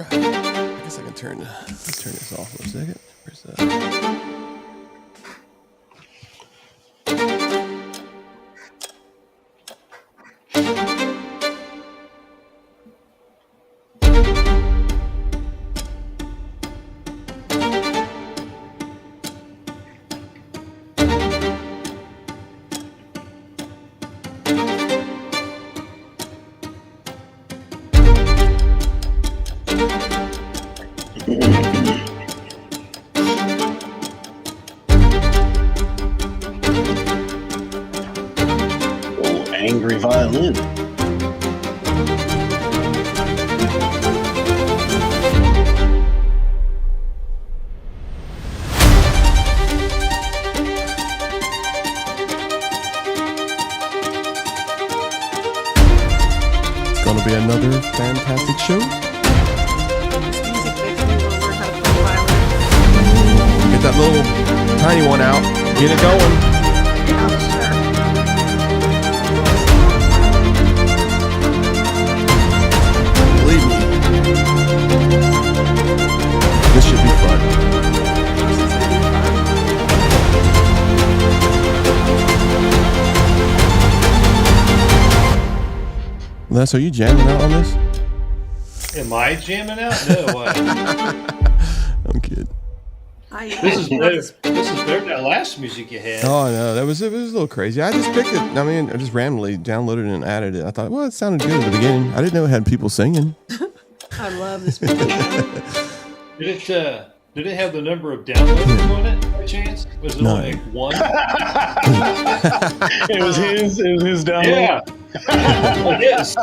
right. I guess I can turn this off for a second. Where's that? Angry violin. It's going to be another fantastic show. This music makes me want to learn how to play violin. Get that little tiny one out. Get it going. Yeah, sure. Believe me. This should be fun. This is gonna be fun. Les, are you jamming out on this? Am I jamming out? No. I'm kidding. This is better. This is better than that last music you had. Oh no, it was a little crazy. I just picked it. I mean, I just randomly downloaded it and added it. I thought, well, it sounded good at the beginning. I didn't know it had people singing. I love this music. Did it have the number of downloads on it by chance? Was it No. only one? It was his download. Yeah. Yes.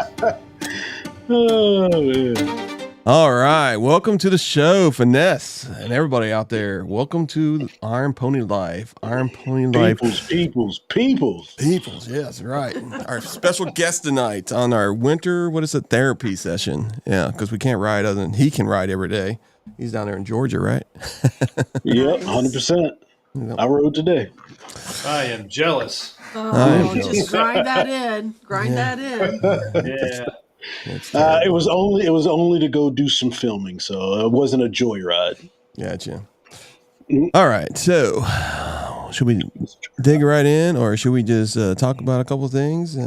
Oh, man. All right, welcome to the show, Finesse, and everybody out there. Welcome to Iron Pony Life. Iron Pony Life. Peoples. Peoples, yes, right. Our special guest tonight on our winter, therapy session. Yeah, because we can't ride other than he can ride every day. He's down there in Georgia, right? Yep, 100%. I rode today. I am jealous. Oh, just grind that in. Grind that in. Yeah. It was only to go do some filming, so it wasn't a joyride. Gotcha. All right, so should we dig right in, or should we just talk about a couple of things?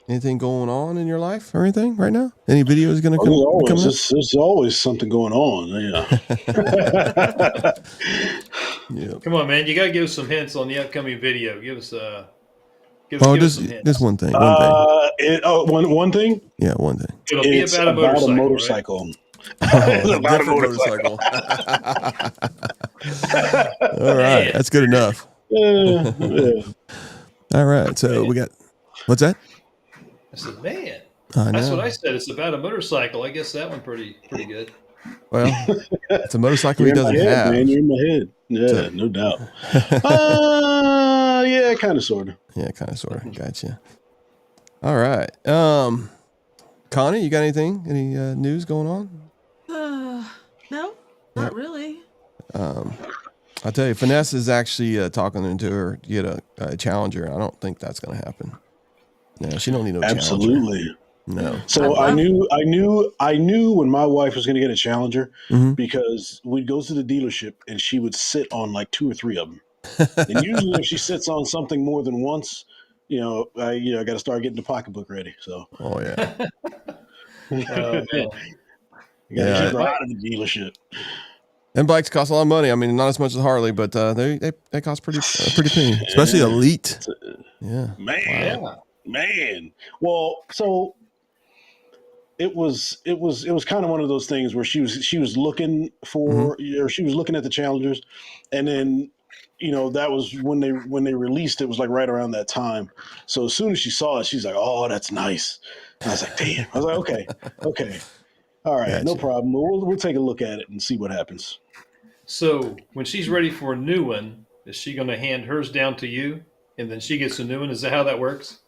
Anything going on in your life or anything right now? Any videos going to come up? There's always something going on. Yeah. Yeah. Come on, man. You got to give us some hints on the upcoming video. Give us some hints. Just one thing. One thing. Yeah, one thing. It'll be It's about a motorcycle. It's about a Different motorcycle. All right, that's good enough. Yeah. All right, so we got what's that? I said, man. I know. That's what I said. It's about a motorcycle. I guess that one pretty good. Well, it's a motorcycle he You're in my doesn't head, have. man. You're in my head. Yeah, no doubt. Yeah, kind of, sort of. Yeah, kind of, sort of. Gotcha. All right. Connie, you got anything? Any news going on? No, not really. I'll tell you, Finesse is actually talking to her to get a challenger. I don't think that's going to happen. No, she don't need no challenger. Absolutely. No. So I knew when my wife was going to get a challenger because we'd go to the dealership and she would sit on like 2 or 3 of them. And usually if she sits on something more than once, I got to start getting the pocketbook ready. So. Oh yeah. You got to keep her out of the dealership. And bikes cost a lot of money. I mean, not as much as Harley, but they cost pretty penny, especially Elite. Yeah. Man. Well, so it was kind of one of those things where she was looking for, or she was looking at the challengers, and then that was when they released it was like right around that time. So as soon as she saw it, she's like, "Oh, that's nice." And I was like, "Damn!" I was like, "Okay, all right, Gotcha. No problem. We'll take a look at it and see what happens." So when she's ready for a new one, is she going to hand hers down to you, and then she gets a new one? Is that how that works?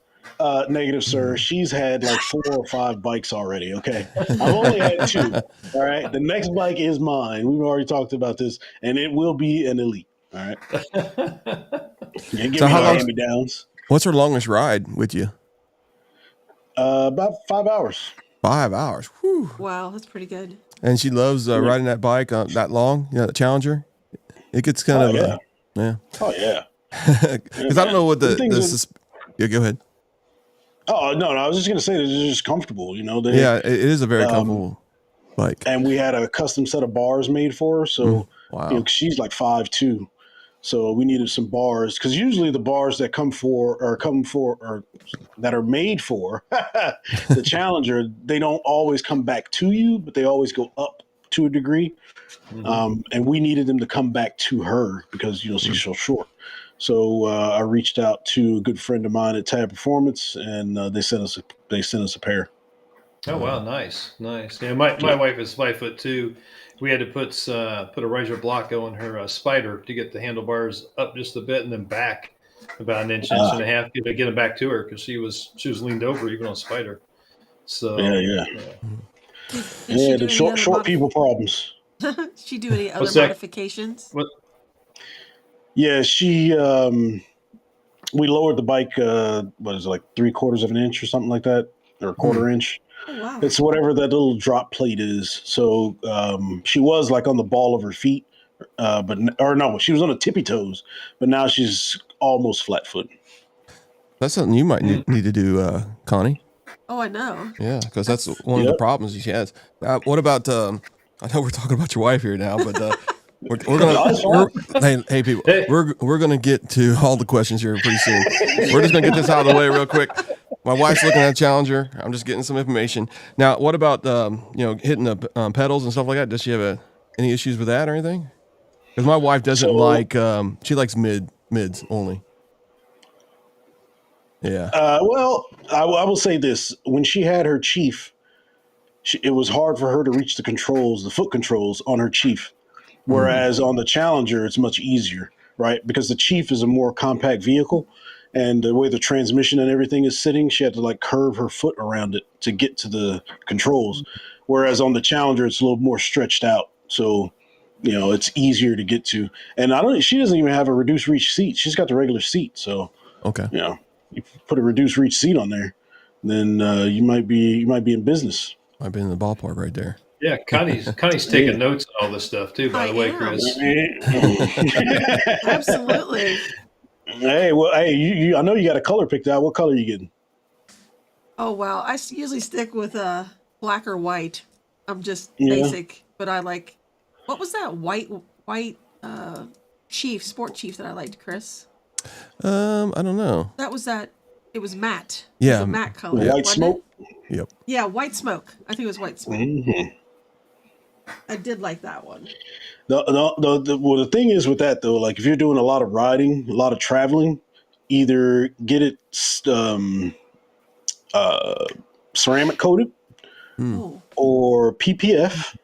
Negative, sir. She's had like 4 or 5 bikes already. Okay, I've only had 2. All right, the next bike is mine. We've already talked about this, and it will be an Elite. All right. So how long? Hand-me-downs. What's her longest ride with you? About 5 hours. 5 hours. Whew. Wow, that's pretty good. And she loves riding that bike that long, the Challenger. It gets kind of, yeah. Oh, yeah. Because I don't know what yeah, go ahead. Oh, no, I was just going to say that it's just comfortable, It is a very comfortable bike. And we had a custom set of bars made for her. So, wow. She's like 5'2". So we needed some bars because usually the bars that that are made for the Challenger, they don't always come back to you, but they always go up to a degree. And we needed them to come back to her because she's so short. So I reached out to a good friend of mine at Tab Performance, and they sent us a pair. Oh wow, nice. Yeah, my wife is 5'2". We had to put a riser block on her Spider to get the handlebars up just a bit and then back about an inch and a half to get them back to her because she was leaned over even on Spider. So yeah. The short people problems. Did she do any other modifications? What? Yeah, she. We lowered the bike. What is it, like 3/4 of an inch or something like that, or a quarter inch? Oh, wow. It's whatever that little drop plate is. So she was like on the ball of her feet, she was on the tippy toes, but now she's almost flat foot. That's something you might need to do, Connie. Oh, I know. Yeah, because that's one of the problems she has. What about? I know we're talking about your wife here now, but we're gonna hey people, we're gonna get to all the questions here pretty soon. We're just gonna get this out of the way real quick. My wife's looking at a Challenger. I'm just getting some information. Now, what about hitting the pedals and stuff like that? Does she have any issues with that or anything? Because my wife doesn't she likes mids only. Yeah. Well, I will say this: when she had her Chief, it was hard for her to reach the foot controls on her Chief. Whereas on the Challenger, it's much easier, right? Because the Chief is a more compact vehicle. And the way the transmission and everything is sitting, she had to like curve her foot around it to get to the controls. Whereas on the Challenger, it's a little more stretched out. So, it's easier to get to. And she doesn't even have a reduced reach seat. She's got the regular seat. So, okay. You put a reduced reach seat on there, then you might be in business. Might be in the ballpark right there. Yeah, Connie's taking notes on all this stuff too, by the way, Chris. Absolutely. Hey, I know you got a color picked out. What color are you getting? Oh, wow. I usually stick with black or white. I'm just basic, but I like, what was that white sport chief that I liked, Chris? I don't know. It was matte. Yeah. It was a matte color. White smoke? Yep. Yeah, white smoke. I think it was white smoke. Mm-hmm. I did like that one. The thing is with that though, like if you're doing a lot of riding, a lot of traveling, either get it ceramic coated or PPF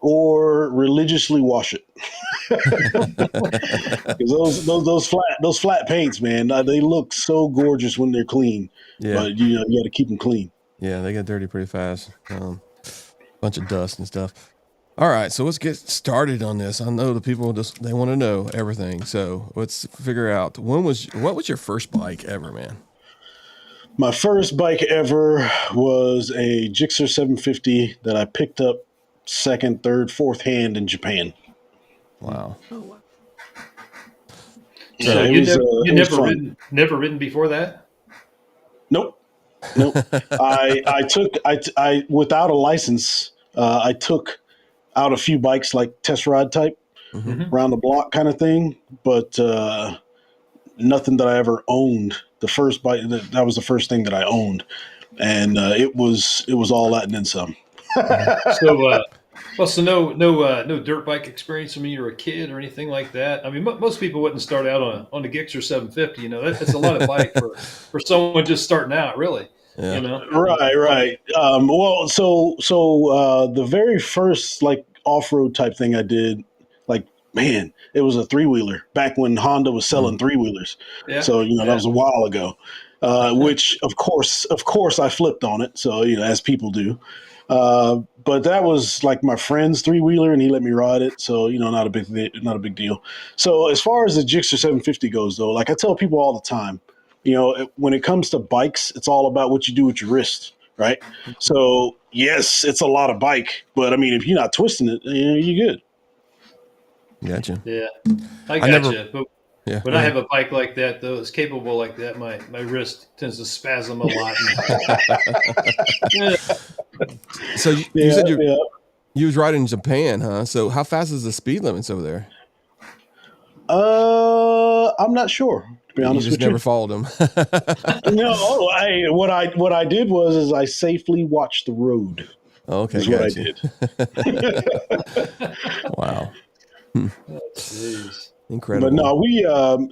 or religiously wash it. Because those flat paints, man, they look so gorgeous when they're clean. Yeah. But you got to keep them clean. Yeah, they get dirty pretty fast. Bunch of dust and stuff. All right, so let's get started on this. I know the people they want to know everything. So let's figure out what was your first bike ever, man? My first bike ever was a Gixxer 750 that I picked up second, third, fourth hand in Japan. Wow. Oh, wow. So you never ridden before that? Nope. I without a license, I took out a few bikes like test ride type, around the block kind of thing, but nothing that I ever owned. The first bike that was the first thing that I owned, and it was all that and then some. So no dirt bike experience when you were a kid or anything like that. I mean, most people wouldn't start out on a Gixxer 750. That's a lot of bike for someone just starting out, really. Yeah. Right. Well, so the very first like off-road type thing I did, like, man, it was a 3-wheeler back when Honda was selling 3-wheelers. Yeah. So that was a while ago. Which of course I flipped on it. So as people do. But that was like my friend's 3-wheeler, and he let me ride it. So not a big deal. So as far as the Gixxer 750 goes, though, like I tell people all the time, when it comes to bikes, it's all about what you do with your wrist, right? So yes, it's a lot of bike, but I mean, if you're not twisting it, you're good. Gotcha. Yeah, I gotcha. never- But Yeah. when I have a bike like that, though, it's capable like that, my wrist tends to spasm a lot. So you said you was riding in Japan, huh? So how fast is the speed limits over there? I'm not sure, to be honest You just with you. never followed them. No, what I did was I safely watched the road. Okay, is what I gotcha. did. Wow. Jeez. Incredible. But no,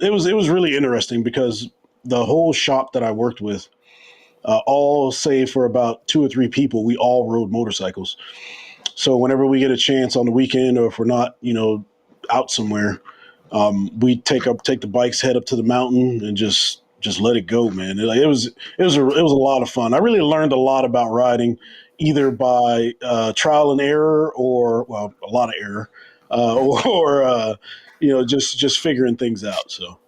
it was really interesting because the whole shop that I worked with, all save for about 2 or 3 people, we all rode motorcycles. So whenever we get a chance on the weekend, or if we're not, out somewhere, we take the bikes, head up to the mountain, and just let it go, man. It was a lot of fun. I really learned a lot about riding, either by trial and error, or a lot of error, or just figuring things out. So,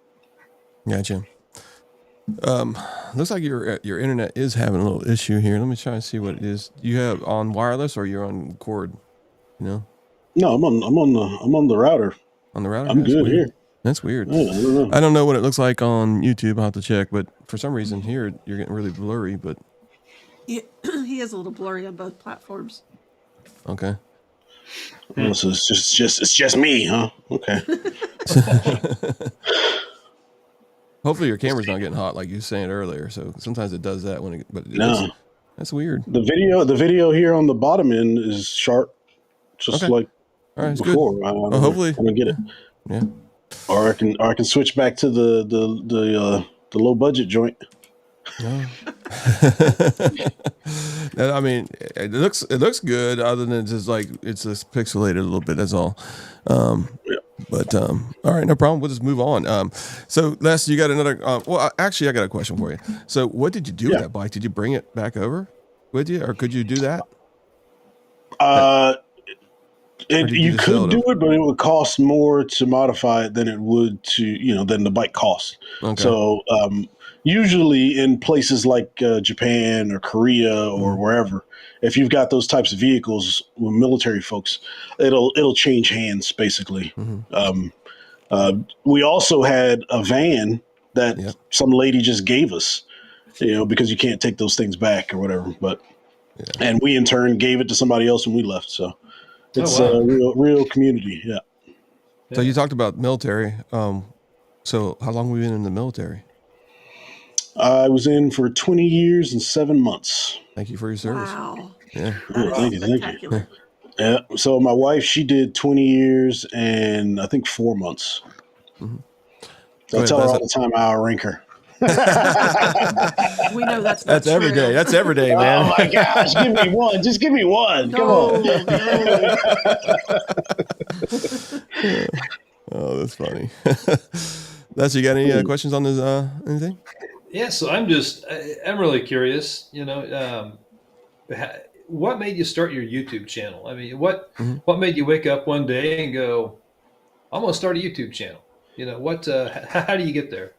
Gotcha. Looks like your internet is having a little issue here. Let me try and see what it is. You have on wireless or you're on cord? No, I'm on the router. On the router? I'm That's good weird. here. That's weird. Yeah, I don't know what it looks like on YouTube. I'll have to check, but for some reason here you're getting really blurry, but He is a little blurry on both platforms. okay. Oh, so it's just me, huh? Okay. Hopefully your camera's not getting hot like you were saying earlier. So sometimes it does that that's weird. The video here on the bottom end is sharp, just like all right, before. Well, hopefully I'm gonna get it. Yeah. Or I can switch back to the low budget joint. No. I mean, it looks good, other than just like it's just pixelated a little bit. That's all. But all right, no problem. We'll just move on. So Les, you got another. Well, actually, I got a question for you. So, what did you do with that bike? Did you bring it back over with you, or could you do that? You could do it, but it would cost more to modify it than it would than the bike costs. Okay. So usually in places like Japan or Korea or wherever, if you've got those types of vehicles with military folks, it'll change hands basically. We also had a van that some lady just gave us, because you can't take those things back or whatever. But and we in turn gave it to somebody else when we left. So. It's a real community, yeah. So you talked about military. So how long have you been in the military? I was in for 20 years and 7 months. Thank you for your service. Wow. Yeah. Thank you. Yeah. So my wife, she did 20 years and I think 4 months. Mm-hmm. So I tell her all the time how I rank her. We know that's not every day. That's every day, man. Oh my gosh, give me one. Just give me one. Come on. No. Oh, that's funny. Les, you got any questions on this? Anything? Yeah, so I'm really curious. What made you start your YouTube channel? I mean, what made you wake up one day and go, "I'm going to start a YouTube channel"? How do you get there?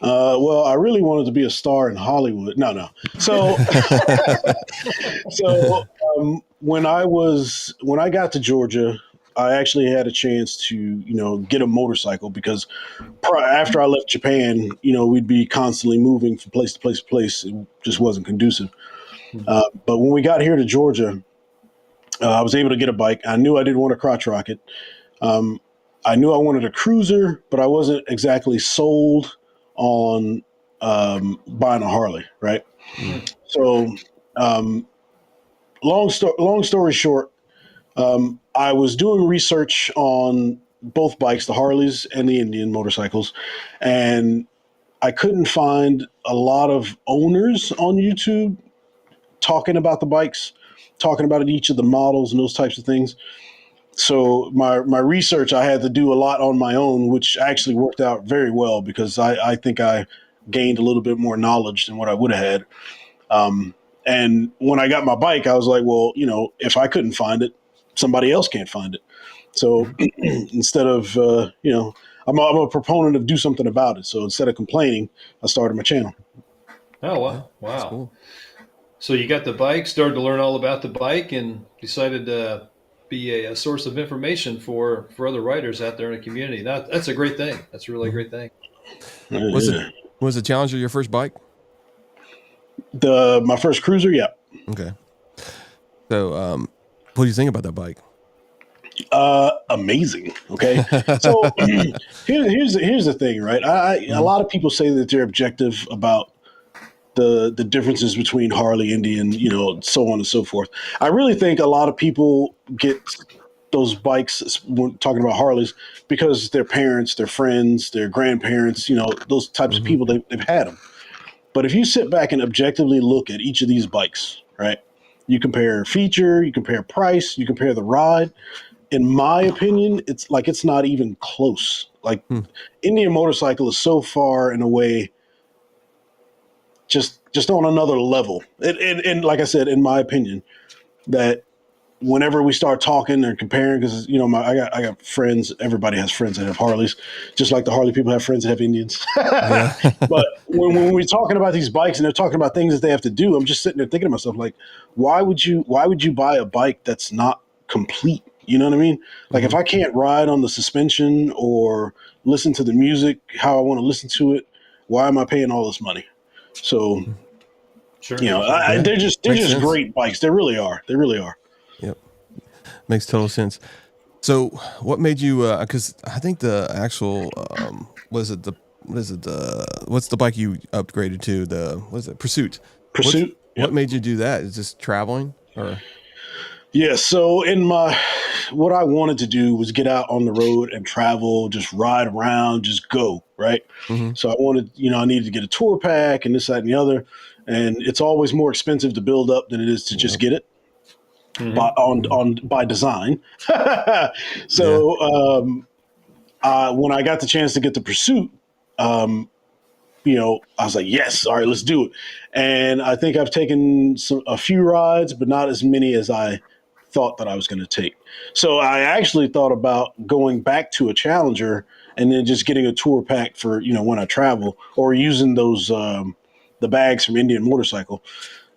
Well, I really wanted to be a star in Hollywood. No. So, when I got to Georgia, I actually had a chance to, get a motorcycle because after I left Japan, we'd be constantly moving from place to place to place. It just wasn't conducive. But when we got here to Georgia, I was able to get a bike. I knew I didn't want a crotch rocket. I knew I wanted a cruiser, but I wasn't exactly sold on buying a Harley, right? So, long story short, I was doing research on both bikes, the Harleys and the Indian motorcycles, and I couldn't find a lot of owners on YouTube talking about the bikes, talking about each of the models and those types of things. So my research, I had to do a lot on my own, which actually worked out very well because I think I gained a little bit more knowledge than what I would have had. And when I got my bike, I was like, well, if I couldn't find it, somebody else can't find it. So instead of, I'm a proponent of do something about it. So instead of complaining, I started my channel. Oh, wow. That's cool. So you got the bike, started to learn all about the bike, and decided to be a source of information for other riders out there in the community. That's a great thing. That's a really great thing. Was the Challenger your first bike? My first cruiser, yeah. Okay. So, what do you think about that bike? Amazing. Okay. So here's the thing, right? A lot of people say that they're objective about the differences between Harley, Indian, so on and so forth. I really think a lot of people get those bikes when talking about Harleys because their parents, their friends, their grandparents, those types of people, they've had them. But if you sit back and objectively look at each of these bikes, right? You compare feature, you compare price, you compare the ride. In my opinion, it's not even close. Like Indian motorcycle is so far in a way just on another level. And like I said, in my opinion, that whenever we start talking and comparing, because I got friends. Everybody has friends that have Harleys, just like the Harley people have friends that have Indians. But when we're talking about these bikes and they're talking about things that they have to do, I'm just sitting there thinking to myself, like, why would you buy a bike that's not complete? You know what I mean? Like if I can't ride on the suspension or listen to the music how I want to listen to it, why am I paying all this money? So, Sure. They're just sense. great bikes. They really are. They really are. Yep. Makes total sense. So what made you, cause I think the actual, what's the bike you upgraded to? Pursuit? Pursuit. What made you do that? Is just traveling or? Yeah. So what I wanted to do was get out on the road and travel, just ride around, just go. Right. Mm-hmm. So I needed to get a tour pack and this, that, and the other. And it's always more expensive to build up than it is to just get it by design. So when I got the chance to get the Pursuit, I was like, yes, all right, let's do it. And I think I've taken a few rides, but not as many as I thought that I was going to take. So I actually thought about going back to a Challenger and then just getting a tour pack for, when I travel, or using those, the bags from Indian Motorcycle.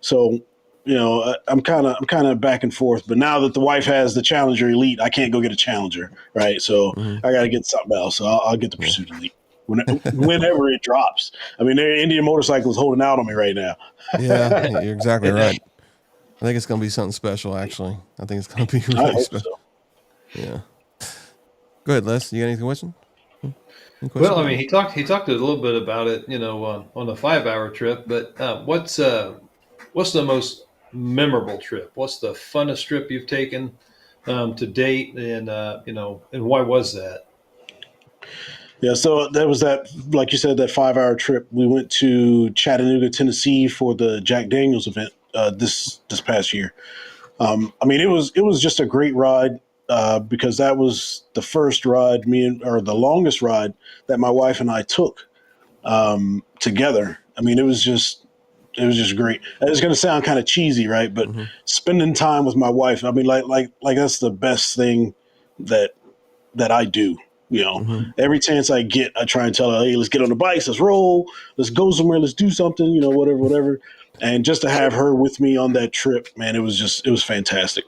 So, I'm kind of back and forth, but now that the wife has the Challenger Elite, I can't go get a Challenger. Right. So I got to get something else. So I'll get the Pursuit Elite. Whenever it drops. I mean, Indian Motorcycle is holding out on me right now. Yeah, you're exactly right. I think it's going to be something special, actually. I think it's going to be really special. So. Yeah. Go ahead, Les. You got any question? Well, I mean, he talked a little bit about it, on the 5-hour trip, but what's the most memorable trip? What's the funnest trip you've taken to date? And, and why was that? Yeah, so that was like you said, that 5-hour trip. We went to Chattanooga, Tennessee for the Jack Daniels event this past year. I mean, it was just a great ride because that was the first ride or the longest ride that my wife and I took together. I mean, it was just great. It's going to sound kind of cheesy, right? But spending time with my wife, I mean, like that's the best thing that I do. Every chance I get, I try and tell her, hey, let's get on the bikes, let's roll, let's go somewhere, let's do something, whatever. And just to have her with me on that trip, man, it was fantastic.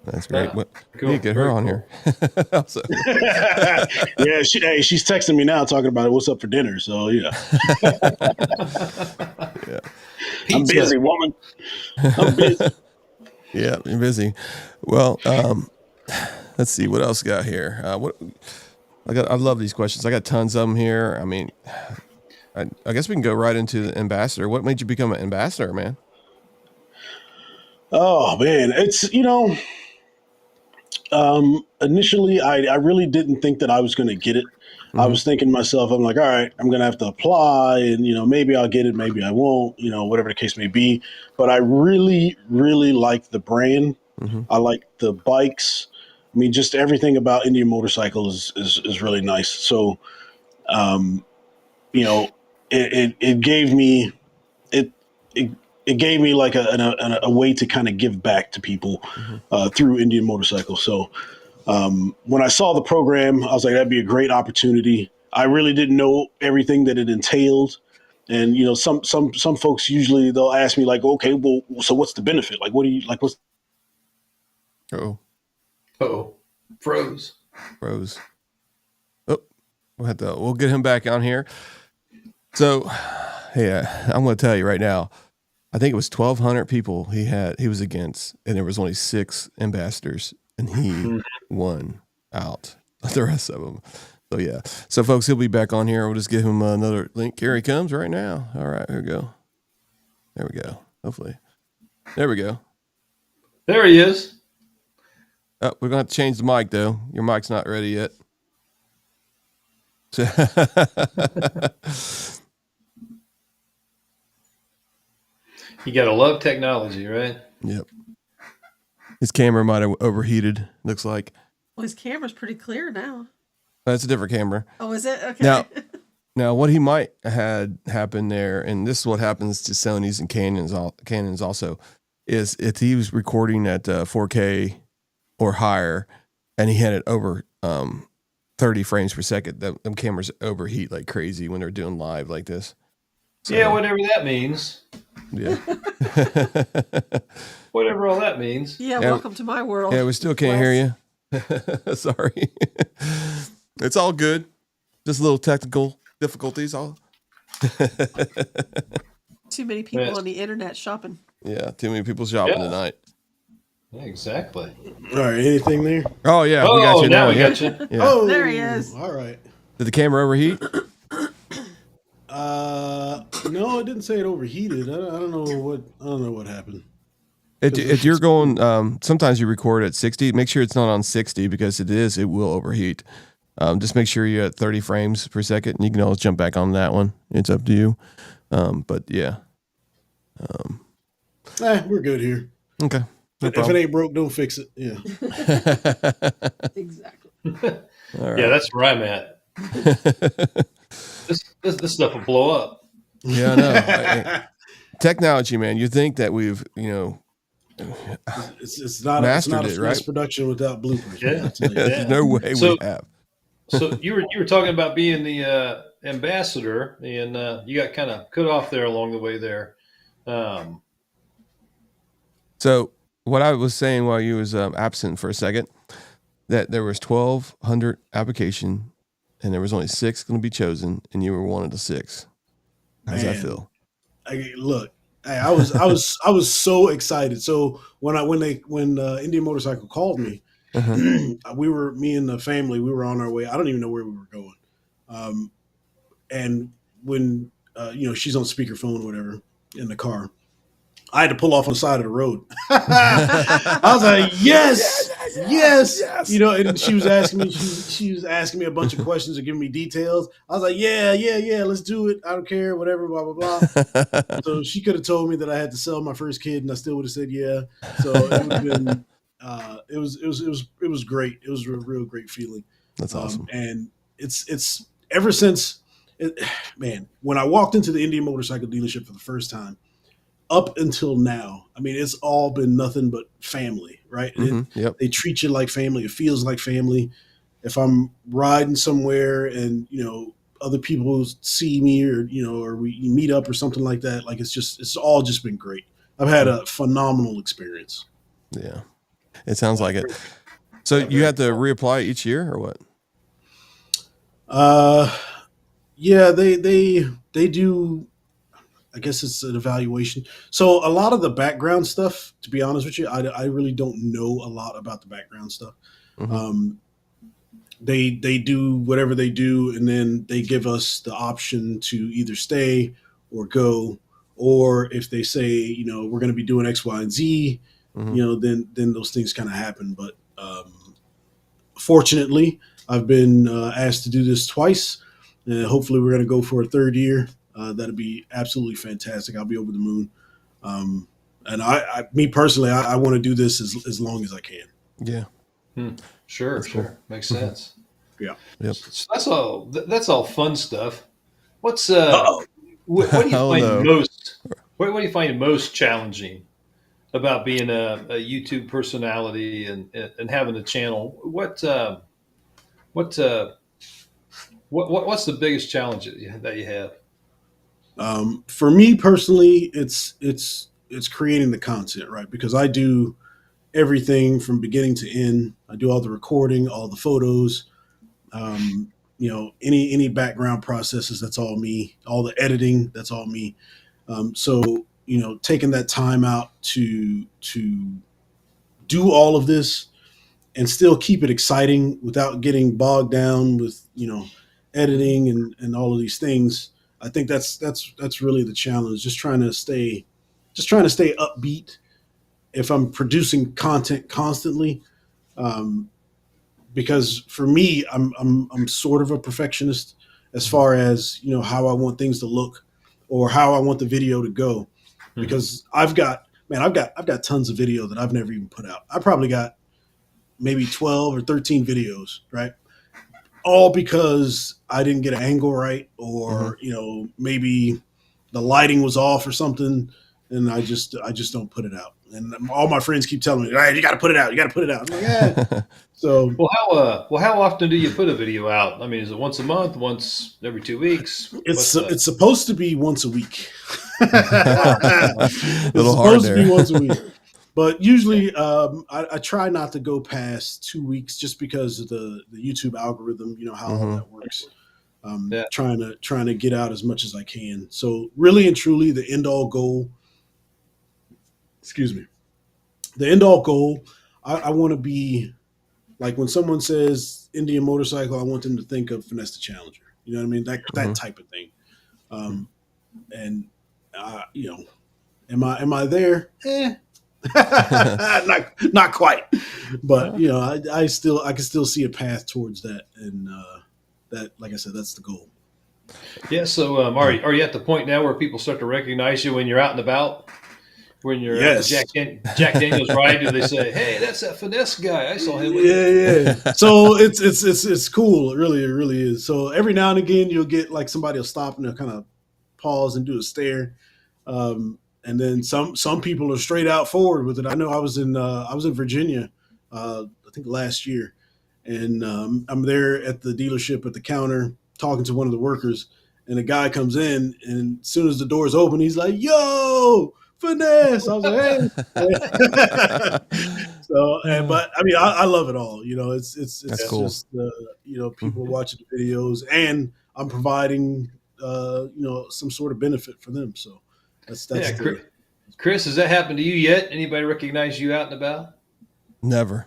That's great. Yeah. Cool. You get her on here. Yeah, she's texting me now talking about what's up for dinner. So yeah. Yeah. I'm busy, woman. I'm busy. Yeah, you're busy. Well, let's see what else got here. I love these questions. I got tons of them here. I mean, I guess we can go right into the ambassador. What made you become an ambassador, man? Oh man, it's initially I really didn't think that I was going to get it. I was thinking to myself, I'm like, all right, I'm going to have to apply, and maybe I'll get it, maybe I won't, whatever the case may be. But I really, really like the brand. I like the bikes. I mean, just everything about Indian Motorcycle is really nice. So, it gave me it gave me like a way to kind of give back to people through Indian Motorcycle. So, when I saw the program, I was like, that'd be a great opportunity. I really didn't know everything that it entailed. And some folks usually they'll ask me like, okay, well, so what's the benefit? Like, what do you like? What's Oh, Froze. Oh, we'll get him back on here. So, hey, I'm going to tell you right now. I think it was 1,200 people he was against, and there was only 6 ambassadors, and he won out the rest of them. So yeah. So folks, he'll be back on here. We'll just give him another link. Here he comes right now. All right, here we go. There we go. Hopefully, there we go. There he is. Oh, we're gonna have to change the mic though. Your mic's not ready yet. You gotta love technology, right? Yep. His camera might have overheated. Looks like. Well, his camera's pretty clear now. That's a different camera. Oh, is it? Okay. Now, what he might had happen there, and this is what happens to Sonys and Canons also, is if he was recording at 4K or higher, and he had it over 30 frames per second, them cameras overheat like crazy when they're doing live like this. So, yeah, whatever that means. Yeah. Whatever all that means. Yeah, welcome to my world. Yeah, we still can't hear you. Sorry. It's all good. Just a little technical difficulties. Too many people on the internet shopping. Yeah, too many people shopping tonight. Yeah, exactly. All right, anything there? Oh yeah, we got you now. We got you. Yeah. Oh, there he is. All right. Did the camera overheat? No, it didn't say it overheated. I don't know what happened. If you're going, sometimes you record at 60. Make sure it's not on 60 because it will overheat. Just make sure you're at 30 frames per second, and you can always jump back on that one. It's up to you. But yeah. We're good here. Okay. No if it ain't broke, don't fix it. Yeah. Exactly. All right. Yeah, that's where I'm at. This stuff will blow up. Yeah, I know. Technology, man. You think that we've, it's not mastered a it, right? production without bloopers. Yeah. There's no way we have. So you were talking about being the ambassador, and you got kind of cut off there along the way there. So what I was saying while you was absent for a second, that there was 1,200 application, and there was only 6 going to be chosen, and you were one of the 6. How's that feel? I was so excited. So when Indian Motorcycle called me, me and the family, we were on our way. I don't even know where we were going. And when she's on speakerphone or whatever in the car, I had to pull off on the side of the road. I was like, yes. And she was asking me, she was asking me a bunch of questions and giving me details. I was like, yeah, let's do it. I don't care, whatever, blah, blah, blah. So she could have told me that I had to sell my first kid and I still would have said, yeah. So it would have been, it was great. It was a real great feeling. That's awesome. And it's ever since, when I walked into the Indian Motorcycle dealership for the first time, up until now, I mean, it's all been nothing but family, right? Yep. They treat you like family. It feels like family. If I'm riding somewhere and, other people see me or we meet up or something like that, like it's all just been great. I've had a phenomenal experience. Yeah. It sounds like it. So you have to reapply each year or what? Yeah, they do. I guess it's an evaluation. So a lot of the background stuff, to be honest with you, I really don't know a lot about the background stuff. Mm-hmm. They do whatever they do, and then they give us the option to either stay or go, or if they say, we're going to be doing X, Y, and Z, then those things kind of happen. But fortunately, I've been asked to do this twice, and hopefully we're going to go for a third year. That'd be absolutely fantastic. I'll be over the moon. And me personally, I want to do this as long as I can. Yeah. Sure. Makes sense. Yeah. Yep. So that's all fun stuff. What's what do you find what do you find most challenging about being a YouTube personality and having a channel? What's the biggest challenge that you have? For me personally, it's creating the content, right? Because I do everything from beginning to end. I do all the recording, all the photos, any background processes. That's all me. All the editing. That's all me. So taking that time out to do all of this and still keep it exciting without getting bogged down with editing and all of these things. I think that's really the challenge. Just trying to stay upbeat if I'm producing content constantly. Because for me, I'm sort of a perfectionist as far as how I want things to look or how I want the video to go. Because I've got tons of video that I've never even put out. I probably got maybe 12 or 13 videos, right? All because I didn't get an angle right, or maybe the lighting was off or something, and I just don't put it out. And all my friends keep telling me, "All right, you got to put it out. You got to put it out." I'm like, yeah. So how often do you put a video out? I mean, is it once a month, once every 2 weeks? It's supposed to be once a week. A little hard there. To be once a week. But usually I try not to go past 2 weeks just because of the YouTube algorithm, how all that works. Trying to get out as much as I can. So really and truly the end all goal, I want to be like, when someone says Indian motorcycle, I want them to think of Finesse the Challenger. You know what I mean? That type of thing. Am I there? Not quite, but I can still see a path towards that, and that, like I said, that's the goal. Yeah. So are you at the point now where people start to recognize you when you're out and about? When you're at Jack Daniels ride, do they say, "Hey, that's that Finesse guy? I saw him." Yeah. So it's cool. It really is. So every now and again, you'll get like somebody will stop and they'll kind of pause and do a stare. And then some people are straight out forward with it. I know I was in Virginia, I think last year, and I'm there at the dealership at the counter talking to one of the workers, and a guy comes in, and as soon as the doors open, he's like, "Yo, Finesse!" I was like, "Hey." But I mean, I love it all. It's cool. just people are watching the videos, and I'm providing some sort of benefit for them. So. That's Chris, has that happened to you yet? Anybody recognize you out and about? Never.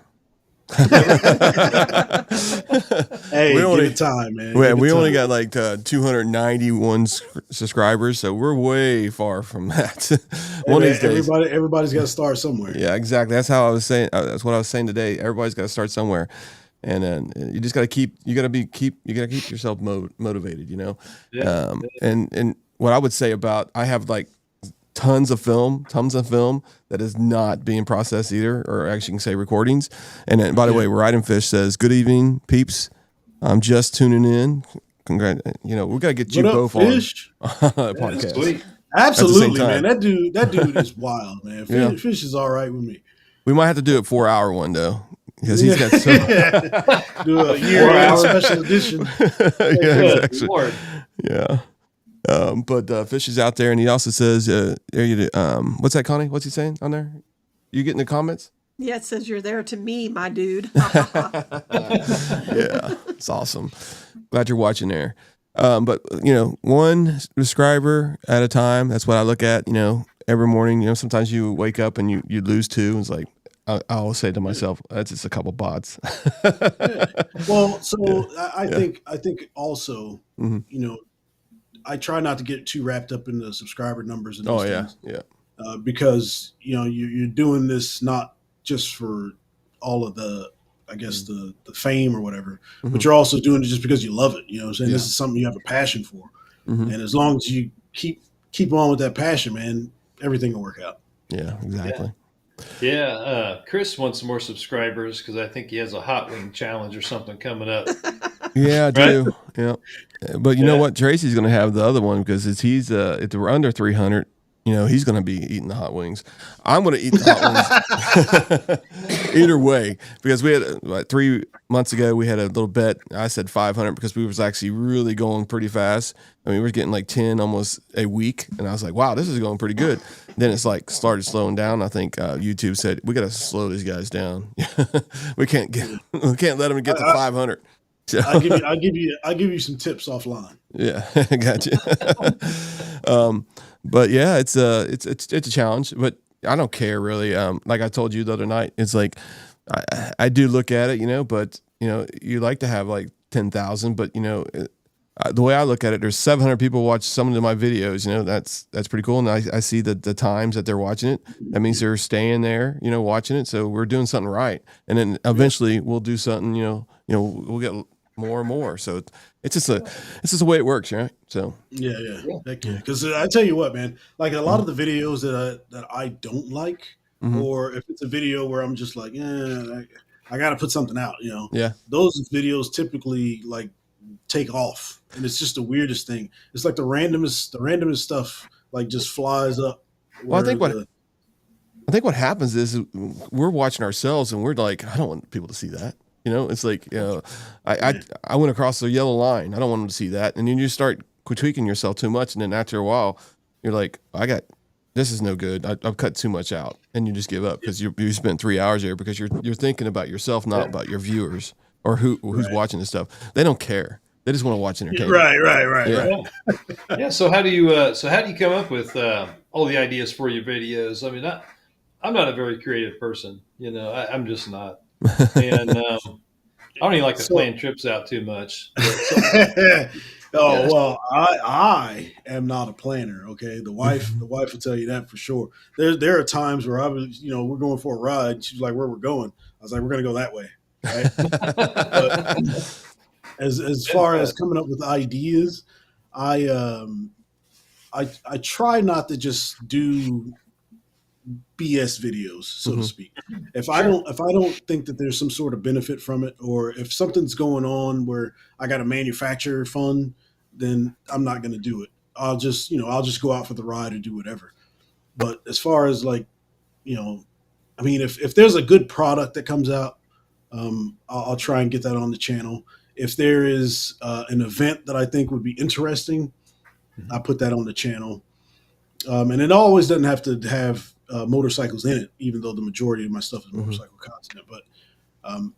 Hey, give it time, man. We only got like 291 subscribers, so we're way far from that. One of these days, everybody's got to start somewhere. Yeah, exactly. That's how I was saying. That's what I was saying today. Everybody's got to start somewhere, and then you just got to keep yourself motivated. Yeah. And what I would say about, I have like tons of film that is not being processed either, or actually you can say recordings. And then, by the way, Riding Fish says, "Good evening, peeps. I'm just tuning in. Congrats. We got to get you both Fish? On podcast." Sweet. Absolutely, man. That dude is wild, man. Fish is all right with me. We might have to do a 4-hour one though, because he's got so do a year special edition. Yeah, exactly. Yeah. But Fish is out there, and he also says, what's that, Connie? What's he saying on there? You getting the comments? Yeah, it says, "You're there to me, my dude." Yeah, it's awesome. Glad you're watching there. But one subscriber at a time. That's what I look at. Every morning. Sometimes you wake up and you lose 2. It's like I always say to myself, "That's just a couple bots." Well, so I think also, I try not to get too wrapped up in the subscriber numbers and those things. Because you're doing this not just for all of the, I guess, the fame or whatever, but you're also doing it just because you love it. This is something you have a passion for, and as long as you keep on with that passion, man, everything will work out. Yeah, exactly. Yeah, Chris wants some more subscribers because I think he has a hot wing challenge or something coming up. Yeah, I do. Yeah, but you know what? Tracy's going to have the other one because he's if we're under 300, he's going to be eating the hot wings. I'm going to eat the hot wings either way, because we had 3 months ago, we had a little bet. I said 500 because we was actually really going pretty fast. I mean, we were getting like 10 almost a week. And I was like, wow, this is going pretty good. Then it's like started slowing down. I think YouTube said, we got to slow these guys down. we can't let them get to 500. So, I'll give you some tips offline. Yeah, I got you. But yeah, it's a challenge, but I don't care really. Like I told you the other night, it's like I do look at it, but you like to have like 10,000, but the way I look at it, there's 700 people watch some of my videos. That's pretty cool, and I see the times that they're watching it. That means they're staying there, watching it. So we're doing something right, and then eventually we'll do something. We'll get more and more. So it's just the way it works, right? So yeah. Because I tell you what, man, like a lot of the videos that I don't like, or if it's a video where I'm just like, I got to put something out, Yeah. Those videos typically like take off, and it's just the weirdest thing. It's like the randomest stuff like just flies up. Well, I think what happens is we're watching ourselves and we're like, I don't want people to see that. It's like, I went across the yellow line. I don't want them to see that. And then you start tweaking yourself too much. And then after a while, you're like, this is no good. I've cut too much out. And you just give up because you spent 3 hours there because you're thinking about yourself, not about your viewers or who's watching this stuff. They don't care. They just want to watch entertainment. Right. Yeah. So how do you come up with all the ideas for your videos? I mean, I'm not a very creative person. I'm just not. And I don't even like to plan trips out too much. Well, I am not a planner. Okay, the wife will tell you that for sure. There are times where we're going for a ride. She's like, "Where we're going?" I was like, "We're going to go that way." Right. But as far as coming up with ideas, I try not to just do BS videos, so to speak. If I don't think that there's some sort of benefit from it, or if something's going on where I got to manufacture fun, then I'm not going to do it. I'll just go out for the ride and do whatever. But as far as like, I mean, if there's a good product that comes out, I'll try and get that on the channel. If there is an event that I think would be interesting, I put that on the channel. And it always doesn't have to have motorcycles in it, even though the majority of my stuff is motorcycle content. But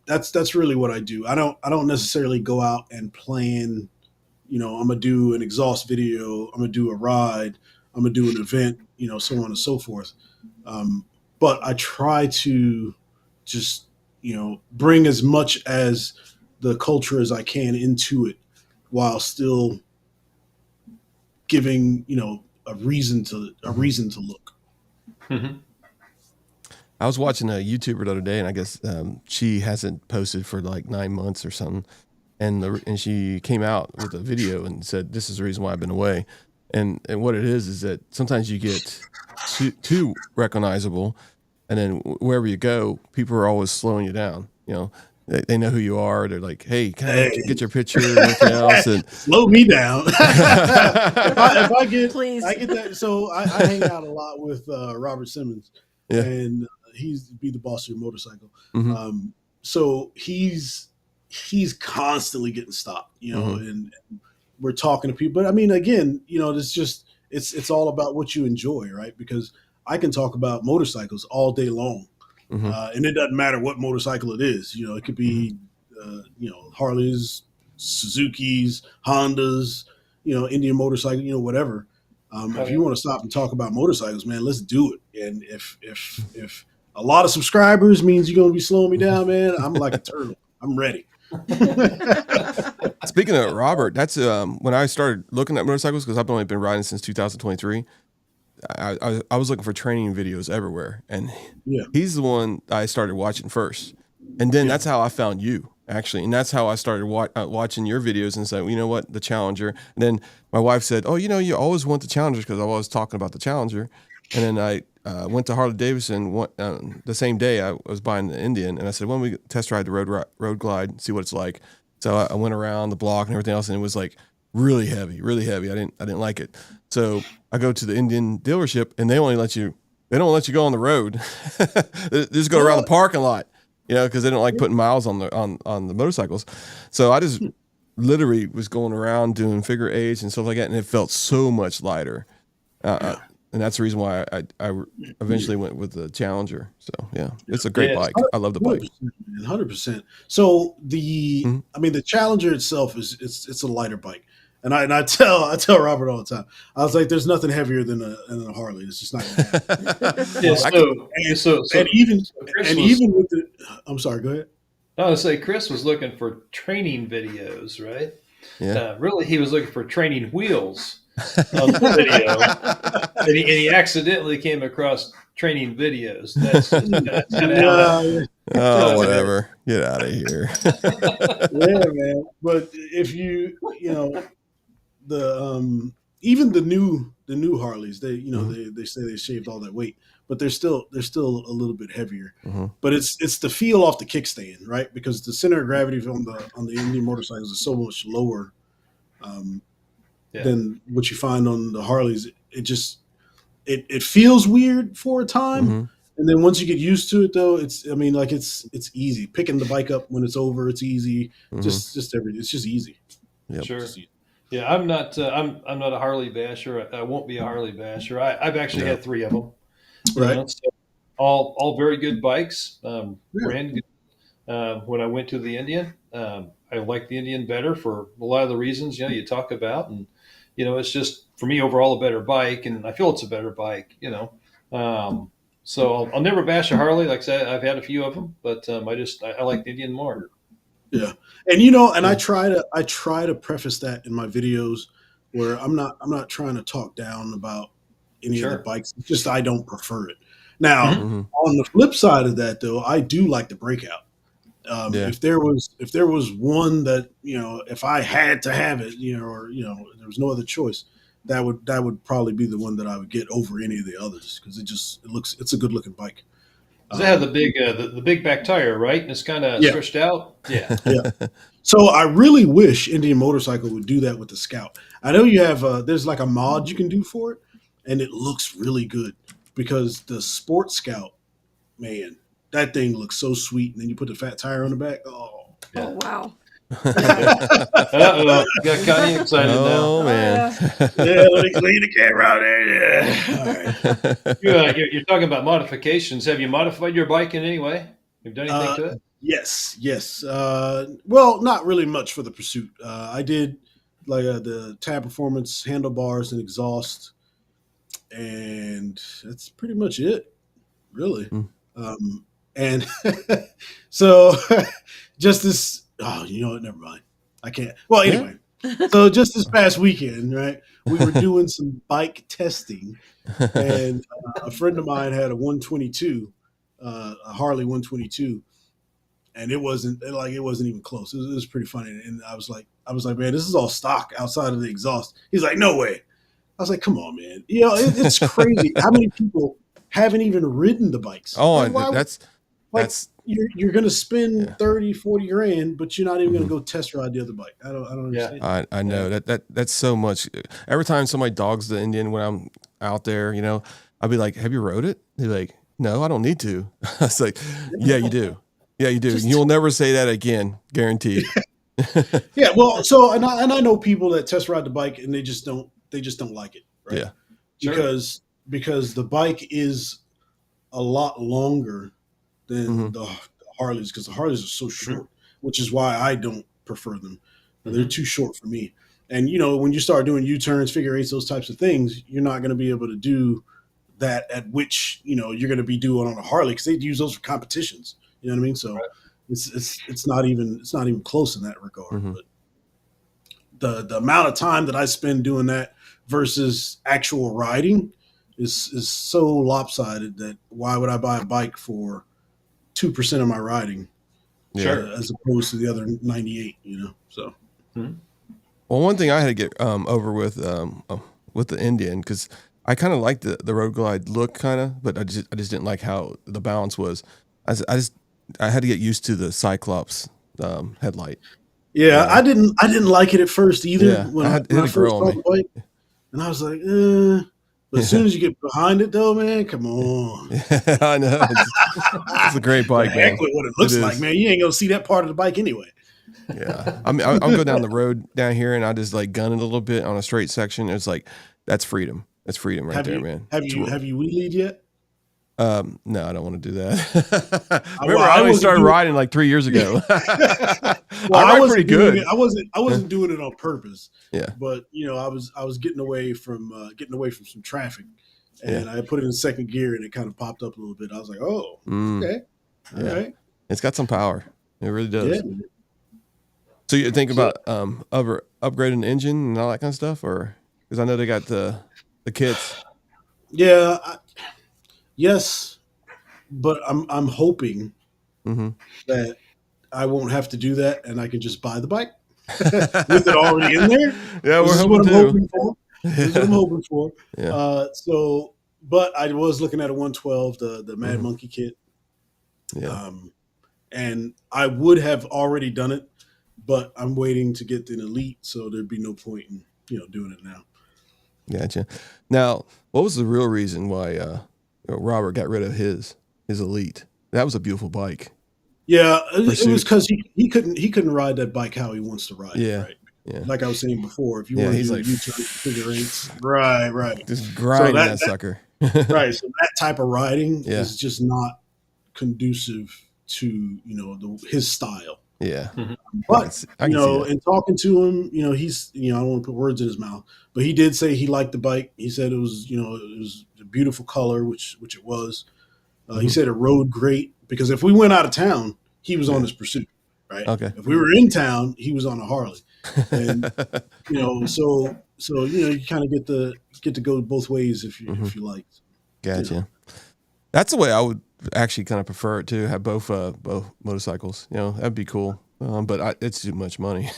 that's really what I do. I don't necessarily go out and plan, I'm gonna do an exhaust video, I'm gonna do a ride, I'm gonna do an event, so on and so forth. But I try to just, bring as much as the culture as I can into it, while still giving, a reason to look. Mm-hmm. I was watching a YouTuber the other day, and I guess she hasn't posted for like 9 months or something. And she came out with a video and said, "This is the reason why I've been away." And what it is that sometimes you get too recognizable, and then wherever you go, people are always slowing you down. They know who you are. They're like, "Hey, can I get your picture?" And everything else, and slow me down. if I get, Please. I get that. So I hang out a lot with Robert Simmons, and he's the boss of your motorcycle. Mm-hmm. So he's constantly getting stopped, and we're talking to people. But I mean, again, it's all about what you enjoy, right? Because I can talk about motorcycles all day long. And it doesn't matter what motorcycle it is. It could be, Harleys, Suzuki's, Hondas, Indian motorcycle, whatever. If you want to stop and talk about motorcycles, man, let's do it. And if a lot of subscribers means you're going to be slowing me down, man, I'm like a turtle. I'm ready. Speaking of Robert, that's when I started looking at motorcycles, because I've only been riding since 2023. I was looking for training videos everywhere, and he's the one I started watching first, and then that's how I found you, actually, and that's how I started watching your videos and said, you know what, the Challenger. And then my wife said, "Oh, you always want the Challenger," because I was talking about the Challenger. And then I went to Harley Davidson the same day I was buying the Indian, and I said, "When we test ride the road glide, see what it's like." So I went around the block and everything else, and it was like really heavy. I didn't like it. So I go to the Indian dealership and they don't let you go on the road. They just go around the parking lot, because they don't like putting miles on the motorcycles. So I just literally was going around doing figure eights and stuff like that, and it felt so much lighter. And that's the reason why I eventually went with the Challenger. So yeah, it's a great bike. I love the bike. 100%. So the Challenger itself it's a lighter bike, and I tell Robert all the time. I was like, there's nothing heavier than a Harley. It's just not gonna happen. Even with the, I'm sorry, go ahead. I would say Chris was looking for training videos, right? Yeah. Really, he was looking for training wheels on the video, and he accidentally came across training videos. That's whatever. Get out of here. Yeah, man. But if even the new Harleys, they they say they shaved all that weight, but they're still a little bit heavier. Mm-hmm. But it's the feel off the kickstand, right? Because the center of gravity on the Indian motorcycles is so much lower than what you find on the Harleys. It feels weird for a time, and then once you get used to it, though, it's easy. Picking the bike up when it's over, it's easy. Just everything. It's just easy. Yep. Sure. Yeah, I'm not a Harley basher. I won't be a Harley basher. I've actually had 3 of them. Right. So all very good bikes. Ran good. When I went to the Indian, I liked the Indian better for a lot of the reasons you talk about, and it's just for me overall a better bike, and I feel it's a better bike. So I'll never bash a Harley. Like I said, I've had a few of them, but I like the Indian more. Yeah, and I try to preface that in my videos where I'm not trying to talk down about any of the bikes. It's just I don't prefer it. Now, on the flip side of that, though, I do like the Breakout. If there was one that if I had to have it, or there was no other choice, that would probably be the one that I would get over any of the others because it's a good looking bike. Does it have the big back tire, right? And it's kind of stretched out. Yeah. Yeah. So I really wish Indian Motorcycle would do that with the Scout. I know you have there's like a mod you can do for it, and it looks really good because the Sport Scout, man, that thing looks so sweet. And then you put the fat tire on the back. Oh wow. Uh-oh. Got Connie excited now. Oh, man. Yeah, let me clean the camera out there. Yeah. All right. You're talking about modifications. Have you modified your bike in any way? Have you done anything to it? Yes. Well, not really much for the Pursuit. I did like the Tab Performance handlebars and exhaust, and that's pretty much it, really. And so just this. Oh, you know what? Never mind. I can't. Well, anyway. So just this past weekend, right? We were doing some bike testing, and a friend of mine had a 122, a Harley 122, and it wasn't even close. It was pretty funny, and I was like, man, this is all stock outside of the exhaust. He's like, no way. I was like, come on, man. It's crazy how many people haven't even ridden the bikes. Oh, like, that's you're going to spend 30, 40 grand, but you're not even going to go test ride the other bike. I don't understand. I know that's so much. Every time somebody dogs the Indian when I'm out there, I'll be like, have you rode it? They're like, no, I don't need to. I was like, yeah, you do. Yeah, you do. You'll never say that again. Guaranteed. Yeah. Well, so, and I know people that test ride the bike and they just don't like it. Right. Yeah. Because the bike is a lot longer than the Harleys, because the Harleys are so short, which is why I don't prefer them. They're too short for me. And, when you start doing U-turns, figure eights, those types of things, you're not going to be able to do that at which, you're going to be doing on a Harley, because they use those for competitions. You know what I mean? So it's not even close in that regard. But the amount of time that I spend doing that versus actual riding is so lopsided that why would I buy a bike for 2% of my riding, as opposed to the other 98? So. Well, one thing I had to get over with the Indian, because I kind of liked the Road Glide look, kind of, but I just didn't like how the balance was. I had to get used to the Cyclops headlight. Yeah, I didn't like it at first either. Yeah, when I first saw the bike, and I was like, But as soon as you get behind it, though, man, come on. I know. It's a great bike, The heck man. with what it looks It like, is. man. You ain't gonna see that part of the bike anyway. Yeah. I mean, I'll go down the road down here and I just like gun it a little bit on a straight section. It's like, that's freedom. That's freedom right there, man. Have you wheelied yet? No, I don't want to do that. Remember, Well, I I only wasn't started doing- riding like 3 years ago. I Well, ride wasn't pretty doing good. it- I wasn't doing it on purpose. Yeah. But I was getting away from some traffic, and I put it in second gear, and it kind of popped up a little bit. I was like, oh, okay, all right. It's got some power. It really does. Yeah. So you think about upgrading the engine and all that kind of stuff, or because I know they got the kits. Yeah. Yes, but I'm hoping that I won't have to do that, and I can just buy the bike with it already in there. Yeah, This we're is what I'm hoping hoping for. This is what I'm hoping for. Yeah. But I was looking at a 112, the Mad Monkey kit. Yeah. And I would have already done it, but I'm waiting to get an Elite, so there'd be no point in doing it now. Gotcha. Now, what was the real reason why Robert got rid of his Elite? That was a beautiful bike. Yeah, it was because he couldn't ride that bike how he wants to ride it, right? Yeah. Like I was saying before, if you want to do U-turn figure eights, right. Just grinding that sucker. Right. So that type of riding is just not conducive to his style. Yeah. But in talking to him, he's I don't want to put words in his mouth, but he did say he liked the bike. He said it was a beautiful color, which it was. He said it rode great because if we went out of town, he was on his Pursuit, right? Okay. If we were in town, he was on a Harley, and so you kind of get to go both ways if you like. Gotcha. That's the way I would actually kind of prefer it to have both motorcycles. That'd be cool. But it's too much money.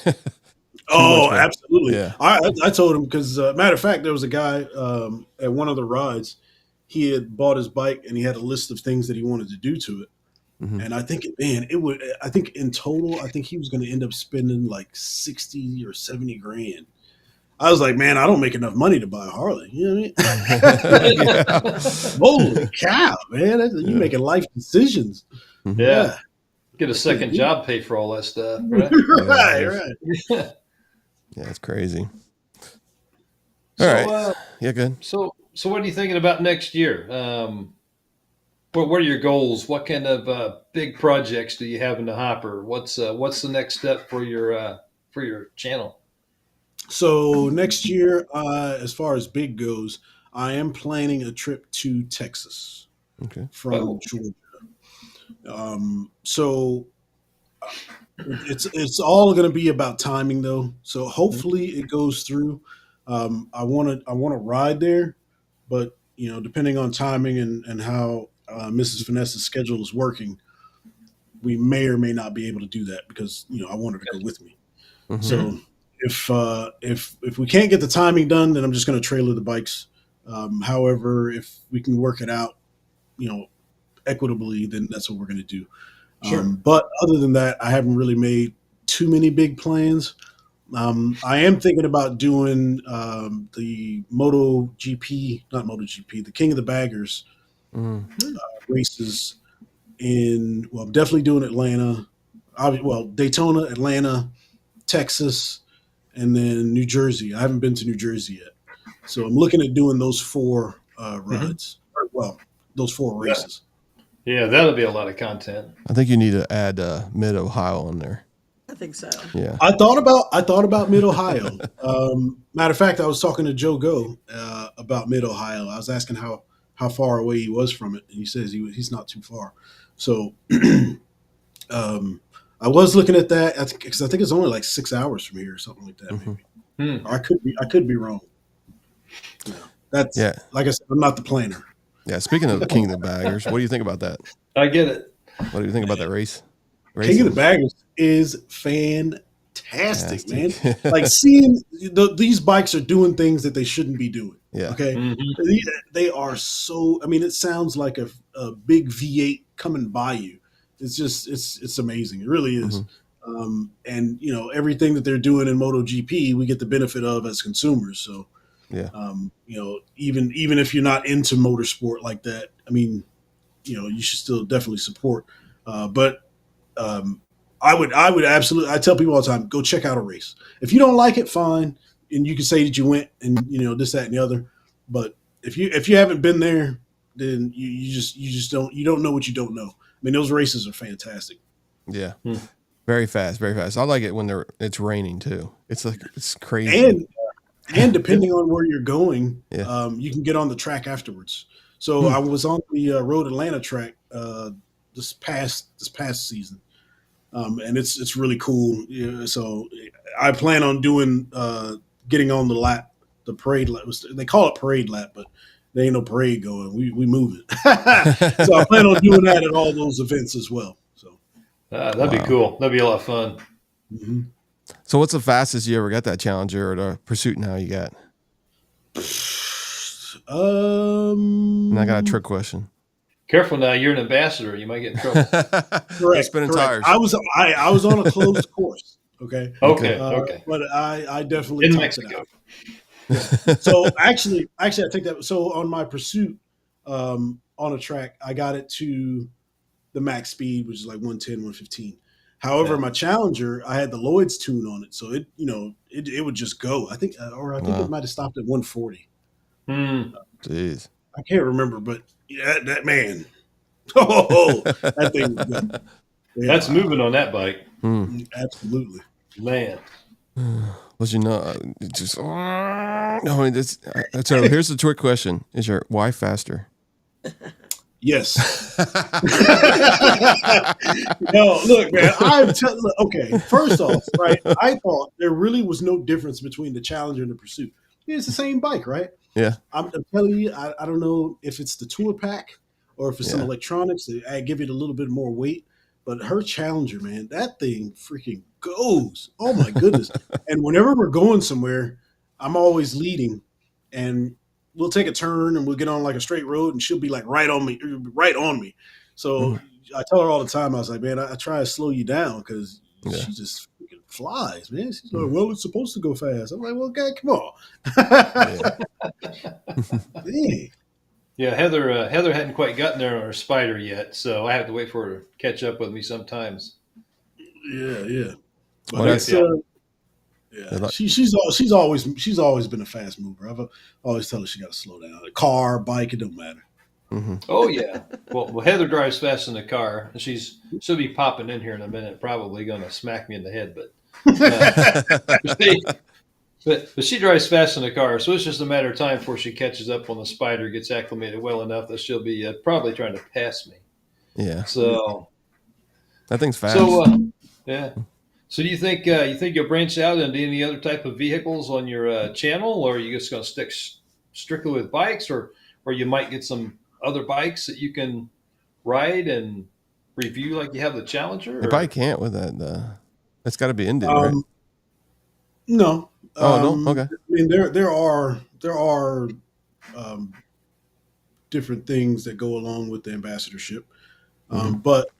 Oh, absolutely. Yeah. I told him because matter of fact, there was a guy at one of the rides. He had bought his bike and he had a list of things that he wanted to do to it. And I think, I think in total, I think he was going to end up spending like 60 or 70 grand. I was like, man, I don't make enough money to buy a Harley. You know what I mean? Holy cow, man. You making life decisions. Yeah. Get a second job, pay for all that stuff. Right. right. Yeah, it's crazy. All right. Yeah, good. So what are you thinking about next year? What are your goals? What kind of big projects do you have in the hopper? What's the next step for your channel? So next year, as far as big goes, I am planning a trip to Texas from Georgia. So it's all going to be about timing, though. So hopefully it goes through. I want to ride there, but depending on timing and how Mrs. Finesse's schedule is working, we may or may not be able to do that because I want her to go with me. So if we can't get the timing done, then I'm just going to trailer the bikes. However, if we can work it out, equitably, then that's what we're going to do. Sure. But other than that, I haven't really made too many big plans. I am thinking about doing the the King of the Baggers races I'm definitely doing Atlanta. Daytona, Atlanta, Texas, and then New Jersey. I haven't been to New Jersey yet. So I'm looking at doing those 4 rides. Those 4 races. Yeah, that'll be a lot of content. I think you need to add Mid Ohio on there. I think so. Yeah. I thought about Mid Ohio. Matter of fact, I was talking to Joe Go about Mid Ohio. I was asking how far away he was from it, and he says he's not too far. So I was looking at that because I think it's only like 6 hours from here or something like that. Maybe. Or I could be wrong. Like I said, I'm not the planner. Yeah. Speaking of King of the Baggers, what do you think about that? I get it. What do you think about that race? King of the Baggers is fantastic, man. Like seeing these bikes are doing things that they shouldn't be doing. Yeah. Okay. They are so. I mean, it sounds like a big V8 coming by you. It's just it's amazing. It really is. And everything that they're doing in MotoGP, we get the benefit of as consumers. So Yeah. Even if you're not into motorsport like that, I mean, you should still definitely support. But I would absolutely. I tell people all the time, go check out a race. If you don't like it, fine, and you can say that you went and this, that, and the other. But if you haven't been there, then you just don't know what you don't know. I mean, those races are fantastic. Yeah. Very fast, very fast. I like it when it's raining too. It's crazy. And depending on where you're going, Yeah. you can get on the track afterwards. So I was on the Road Atlanta track this past season, and it's really cool. Yeah, so I plan on doing getting on the lap, the parade lap. They call it parade lap, but there ain't no parade going. We move it. So I plan on doing that at all those events as well. So that'd be cool. That'd be a lot of fun. Mm-hmm. So what's the fastest you ever got that Challenger or the Pursuit now you got? And I got a trick question. Careful now, you're an ambassador. You might get in trouble. Correct. Spinning tires. I was on a closed course. Okay. Okay. But I definitely In topped Mexico. it out. Yeah. So actually, I take that. So on my Pursuit, on a track, I got it to the max speed, which is like 110, 115. However, my Challenger, I had the Lloyd's tune on it, so it would just go. I think it might have stopped at 140. Jeez, I can't remember, but that man, that thing was good. Yeah, that's moving on that bike. Absolutely, man. Well, just no. So here's the trick question: is your wife faster? Yes. No, look, man. Okay. First off, right? I thought there really was no difference between the Challenger and the Pursuit. It's the same bike, right? Yeah. I'm telling you, I don't know if it's the tour pack or if it's some electronics that give it a little bit more weight. But her Challenger, man, that thing freaking goes. Oh my goodness! And whenever we're going somewhere, I'm always leading, and we'll take a turn and we'll get on like a straight road and she'll be like right on me. So I tell her all the time, I was like, man, I try to slow you down because she just freaking flies, man. She's like, well, it's supposed to go fast. I'm like, well, God, come on. Yeah, Heather hadn't quite gotten there on her Spider yet, so I have to wait for her to catch up with me sometimes. Yeah. But well, she's always been a fast mover. I've always tell her she got to slow down. A car, bike, it don't matter. Mm-hmm. Oh yeah. Well, Heather drives fast in the car, and she'll be popping in here in a minute, probably going to smack me in the head, but she drives fast in the car, so it's just a matter of time before she catches up on the Spider, gets acclimated well enough that she'll be probably trying to pass me. Yeah. So that thing's fast. So yeah. So do you think you'll branch out into any other type of vehicles on your channel, or are you just going to stick strictly with bikes, or you might get some other bikes that you can ride and review like you have the Challenger? If I can't with that, that's got to be Indian, right? No. No. Okay. I mean, there are different things that go along with the ambassadorship, but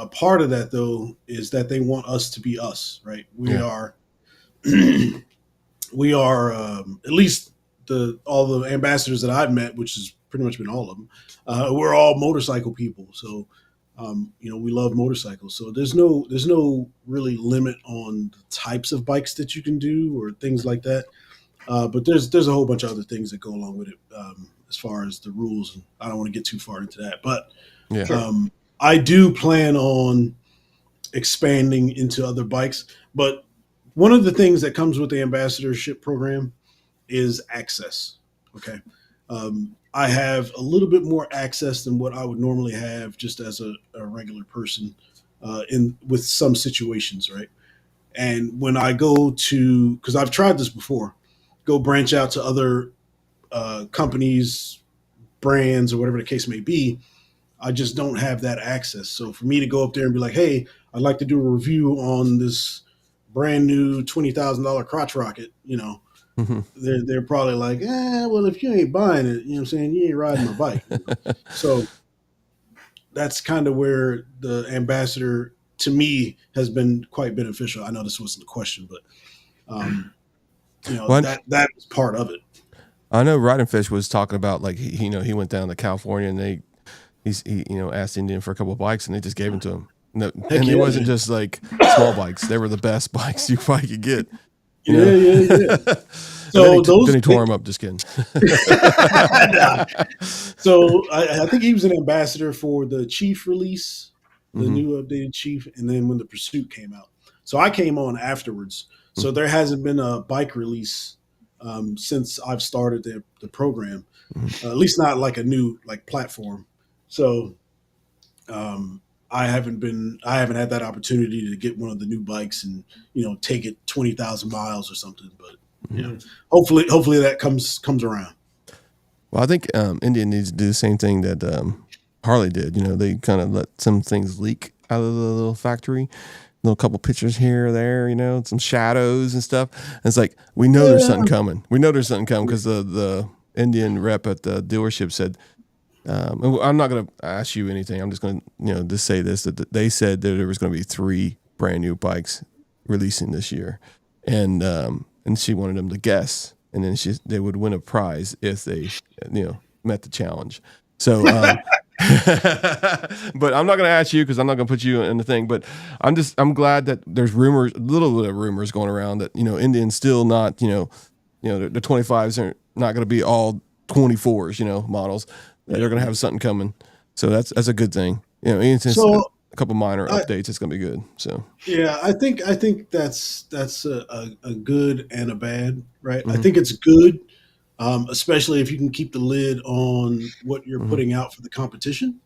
part of that though is that they want us to be us, right? We are at least all the ambassadors that I've met, which has pretty much been all of them. We're all motorcycle people, so we love motorcycles. So there's no really limit on the types of bikes that you can do or things like that. But there's a whole bunch of other things that go along with it as far as the rules. And I don't want to get too far into that, but I do plan on expanding into other bikes. But one of the things that comes with the ambassadorship program is access. Okay. I have a little bit more access than what I would normally have just as a regular person with some situations, right? And when I go to, because I've tried this before, go branch out to other companies, brands, or whatever the case may be, I just don't have that access. So for me to go up there and be like, hey, I'd like to do a review on this brand new $20,000 crotch rocket, they're probably like, well, if you ain't buying it, you know what I'm saying, you ain't riding my bike. So that's kind of where the ambassador to me has been quite beneficial. I know this wasn't the question, but that is part of it. I know Riding Fish was talking about like he went down to California and he asked Indian for a couple of bikes and they just gave them to him. No, and it wasn't just like small bikes; they were the best bikes you probably could get. Yeah. So then he tore him up. Just kidding. So I think he was an ambassador for the Chief release, the new updated Chief, and then when the Pursuit came out. So I came on afterwards. So there hasn't been a bike release since I've started the program, at least not like a new like platform. So I haven't had that opportunity to get one of the new bikes and take it 20,000 miles or something. But hopefully that comes around. Well, I think Indian needs to do the same thing that Harley did. They kind of let some things leak out of the little factory. Little couple pictures here or there, some shadows and stuff. And it's like, we know there's something coming. We know there's something coming because the Indian rep at the dealership said, I'm not going to ask you anything. I'm just going to, just say this, that they said that there was going to be 3 brand new bikes releasing this year. And she wanted them to guess. And then they would win a prize if they, met the challenge. So, but I'm not going to ask you because I'm not going to put you in the thing. But I'm glad that there's a little bit of rumors going around that Indian's still not the 25s are not going to be all 24s models. They're going to have something coming. So that's a good thing. Even since a couple minor updates, it's going to be good. So yeah, I think that's a good and a bad, right? I think it's good. Especially if you can keep the lid on what you're putting out for the competition.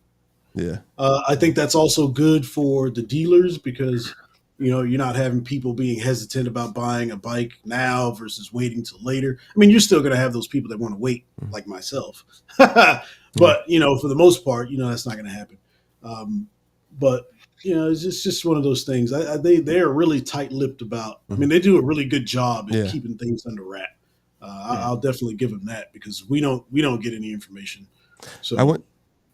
Yeah. I think that's also good for the dealers because, you're not having people being hesitant about buying a bike now versus waiting till later. I mean, you're still going to have those people that want to wait, like myself. But, for the most part, that's not going to happen. But, it's just one of those things. They're really tight-lipped about, I mean, they do a really good job in keeping things under wrap. I'll definitely give them that because we don't get any information. So I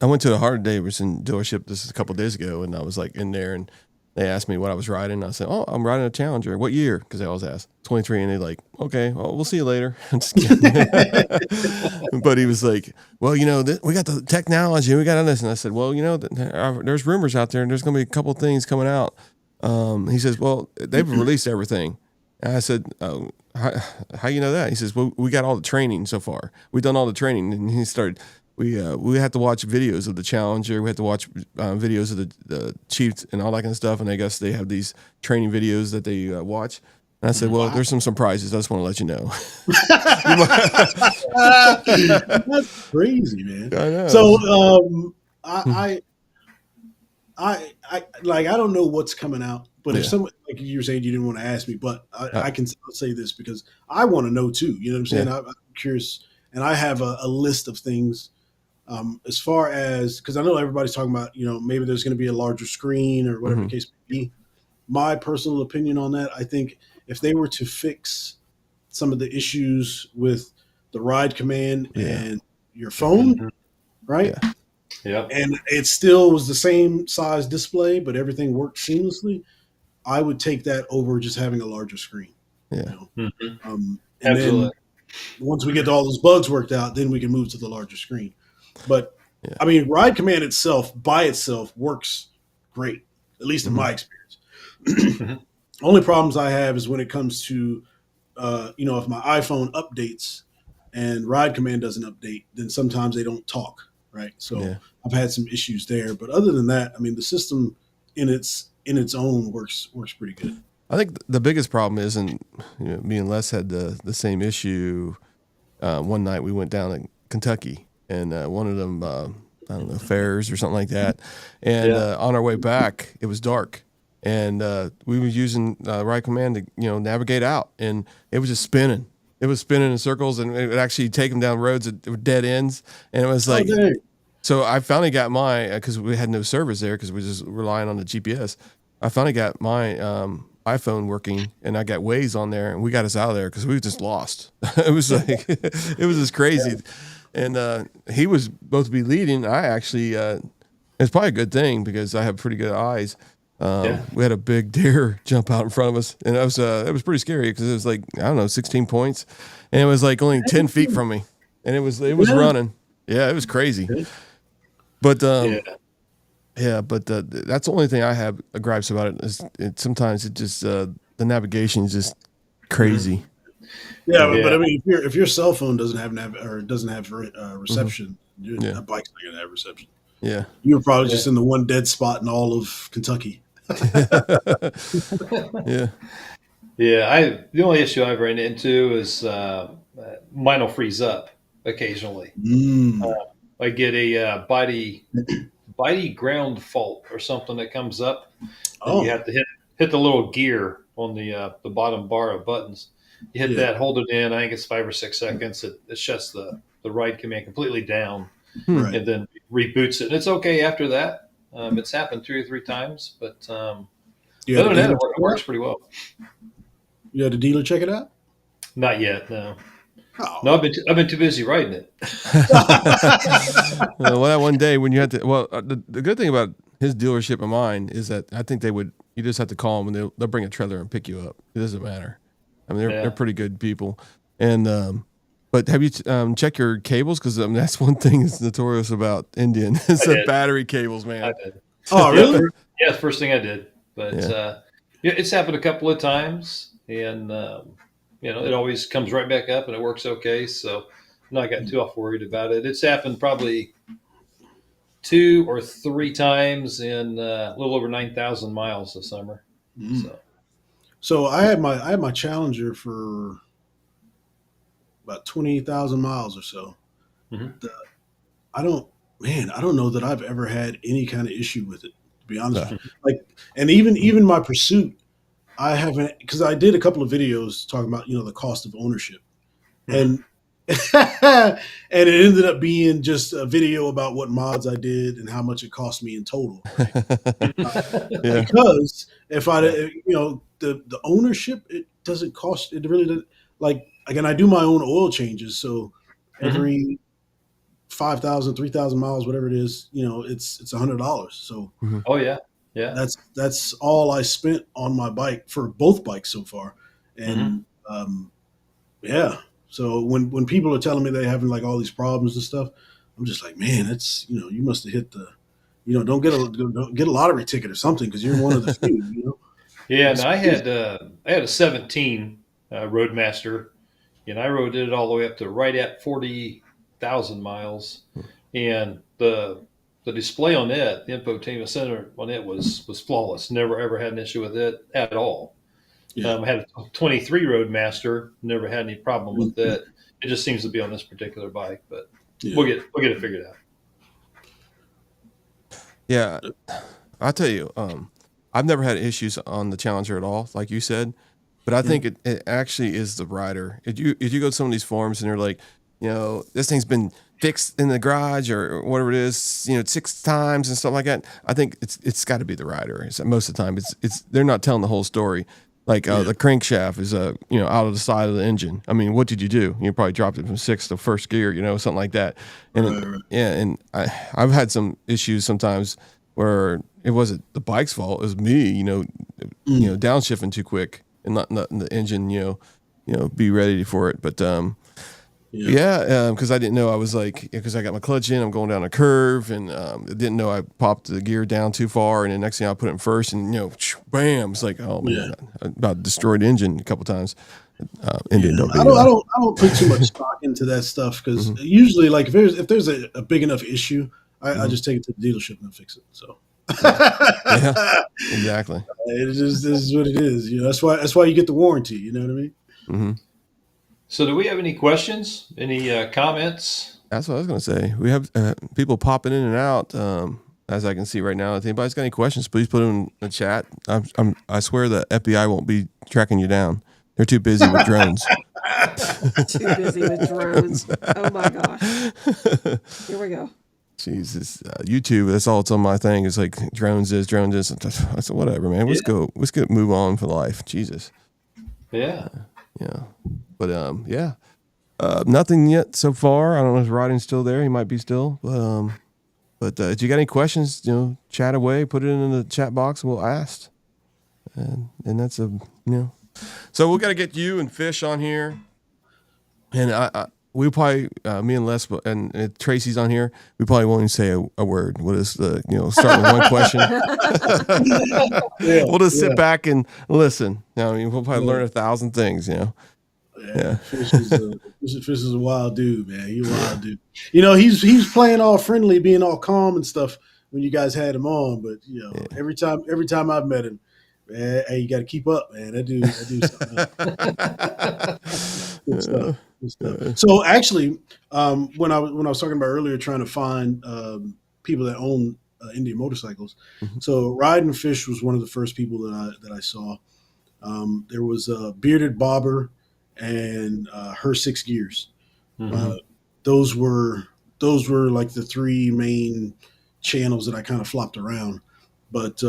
went to a Hard Davidson dealership this a couple of days ago, and I was like in there, and they asked me what I was riding. I said, "Oh, I'm riding a Challenger. What year?" Because they always ask 23, and they're like, "Okay, well, we'll see you later." I'm just kidding. But he was like, "Well, we got the technology, we got this," and I said, "Well, there's rumors out there, and there's going to be a couple of things coming out." He says, "Well, they've released everything," and I said, "Oh. How you know that?" He says, "Well, we got all the training so far. We've done all the training." And he started, we had to watch videos of the Challenger. We had to watch videos of the Chiefs and all that kind of stuff. And I guess they have these training videos that they watch. And I said, "Well, there's some surprises. I just want to let you know." That's crazy, man. I know. So I don't know what's coming out. But if someone, like you were saying, you didn't want to ask me, but I can say this because I want to know too. You know what I'm saying? I'm curious, and I have a list of things as far as because I know everybody's talking about maybe there's going to be a larger screen or whatever the case may be. My personal opinion on that, I think if they were to fix some of the issues with the ride command and your phone, right? Yeah. And it still was the same size display, but everything worked seamlessly. I would take that over just having a larger screen. Yeah. And Absolutely. then once we get all those bugs worked out, then we can move to the larger screen. But I mean, Ride Command itself by itself works great, at least in my experience. Only problems I have is when it comes to, if my iPhone updates and Ride Command doesn't update, then sometimes they don't talk, right? So I've had some issues there. But other than that, I mean, the system in its own works pretty good. I think the biggest problem is, and me and Les had the same issue. One night we went down to Kentucky, and one of them, I don't know, fairs or something like that. And on our way back, it was dark, and we were using Ride Command to navigate out, and it was just spinning. It was spinning in circles, and it would actually take them down roads that were dead ends, and it was like. So I finally got my because we had no service there because we were just relying on the GPS. I finally got my iPhone working, and I got Waze on there, and we got us out of there because we were just lost. It was like it was just crazy, and he was supposed to be leading. I actually it's probably a good thing because I have pretty good eyes. We had a big deer jump out in front of us, and it was pretty scary because it was like I don't know 16 points, and it was like only 10 feet from me. and it was running. Yeah, it was crazy. But but that's the only thing I have gripes about it. Is sometimes it just the navigation is just crazy. Yeah, but I mean, if your cell phone doesn't have reception, a bike's not gonna have reception. Yeah, you're probably just in the one dead spot in all of Kentucky. Yeah. Yeah, the only issue I've ran into is mine will freeze up occasionally. I get a body ground fault or something that comes up, and you have to hit the little gear on the bottom bar of buttons. You hit that, hold it in. I think it's 5 or 6 seconds. It shuts the ride command completely down, and then reboots it. And it's okay after that. It's happened 2 or 3 times, but other than that, it works pretty well. You had a dealer check it out? Not yet, no. Oh. No, I've been too busy riding it. Well, that one day when you had to, the good thing about his dealership and mine is that I think you just have to call them and they'll bring a trailer and pick you up. It doesn't matter. I mean, they're pretty good people. And, but have you checked your cables? Because that's one thing that's notorious about Indian. It's the battery cables, man. I did. Oh, really? Yeah, first thing I did. But it's happened a couple of times. And, it always comes right back up and it works okay. So I'm not gotten too off worried about it. It's happened probably 2 or 3 times in a little over 9,000 miles this summer. So I had my Challenger for about 20,000 miles or so. I don't know that I've ever had any kind of issue with it, to be honest with you. Like, and even my Pursuit, I haven't, because I did a couple of videos talking about the cost of ownership, and and it ended up being just a video about what mods I did and how much it cost me in total. Right? Because if the ownership, it doesn't cost, it really doesn't, like, again, I do my own oil changes, so every 5,000, 3,000 miles, whatever it is, it's $100. So oh yeah. That's all I spent on my bike for both bikes so far. And so when people are telling me they're having like all these problems and stuff, I'm just like, man, it's you must have hit the don't get a lottery ticket or something, because you're one of the few. Yeah, and I had a 17 Roadmaster, and I rode it all the way up to right at 40,000 miles, and the display on it, the infotainment center on it was flawless. Never ever had an issue with it at all. I had a 23 Roadmaster, never had any problem with it. It just seems to be on this particular bike, but we'll get it figured out. Yeah, I'll tell you, I've never had issues on the Challenger at all, like you said. But I think it actually is the rider. If you go to some of these forums and they're like, this thing's been fixed in the garage or whatever it is, 6 times and stuff like that. I think it's got to be the rider. Most of the time, it's they're not telling the whole story. Like the crankshaft is out of the side of the engine. I mean, what did you do? You probably dropped it from 6th to 1st gear, something like that. And and I've had some issues sometimes where it wasn't the bike's fault. It was me, downshifting too quick and not the engine, be ready for it. But because I didn't know I was like, because I got my clutch in, I'm going down a curve, and didn't know I popped the gear down too far, and the next thing I put it in first, and bam, it's like, oh man, I about destroyed the engine a couple times. I don't put too much stock into that stuff, because usually, like, if there's a big enough issue, I just take it to the dealership and fix it. So. Exactly. This is what it is. That's why you get the warranty. You know what I mean? Mm-hmm. So, do we have any questions? Any comments? That's what I was going to say. We have people popping in and out, as I can see right now. If anybody's got any questions, please put them in the chat. I swear the FBI won't be tracking you down. They're too busy with drones. Too busy with drones. Oh my gosh. Here we go. Jesus, YouTube. That's all it's on my thing. It's like drones is. I said, whatever, man. Let's go. Let's move on for life. Jesus. Yeah. But nothing yet so far. I don't know if Rodney's still there. He might be still. But if you got any questions, chat away. Put it in the chat box, and we'll ask. And that's So we got to get you and Fish on here. And we probably me and Les and Tracy's on here. We probably won't even say a word. We'll just start with one question. We'll just sit back and listen. I mean, we'll probably learn 1,000 things. Yeah. Fish is a wild dude, man. He's a wild dude. He's playing all friendly, being all calm and stuff when you guys had him on. But every time I've met him, man, hey, you got to keep up, man. That dude something else. Good stuff. So actually, when I was talking about earlier, trying to find people that own Indian motorcycles, so Ride and Fish was one of the first people that I saw. There was a Bearded Bobber and Her Six Gears. Those were like the three main channels that I kind of flopped around. But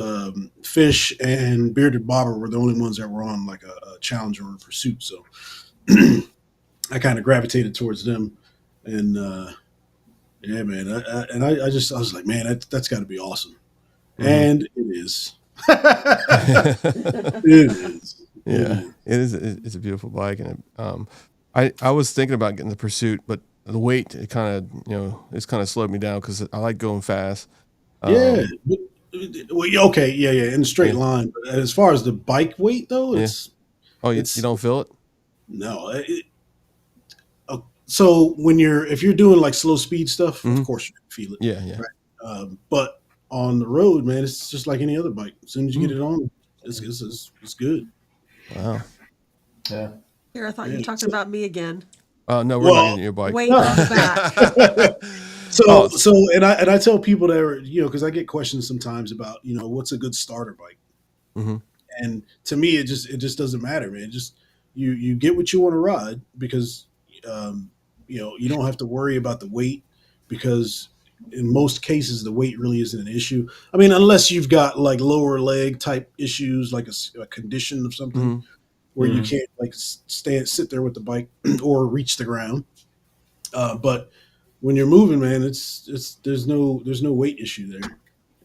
Fish and Bearded Bobber were the only ones that were on like a Challenger or a Pursuit. So I kind of gravitated towards them, and yeah, man. I was like, man, that's got to be awesome, and it is. It is. Yeah, it is. It's a beautiful bike, and I was thinking about getting the Pursuit, but the weight it kind of it's kind of slowed me down because I like going fast. Okay, in a straight line. But as far as the bike weight, though, you don't feel it? No. So if you're doing like slow speed stuff, of course you can feel it. Yeah. Right? But on the road, man, it's just like any other bike. As soon as you get it on, it's good. Wow. Yeah. Here, I thought you were talking about me again. No, we're not getting your bike. Wait on the back. So I tell people that because I get questions sometimes about what's a good starter bike, and to me it just doesn't matter, man. Just you get what you want to ride because you don't have to worry about the weight because in most cases the weight really isn't an issue. I mean, unless you've got like lower leg type issues, like a condition of something where you can't like sit there with the bike or reach the ground. But when you're moving, man, there's no weight issue there.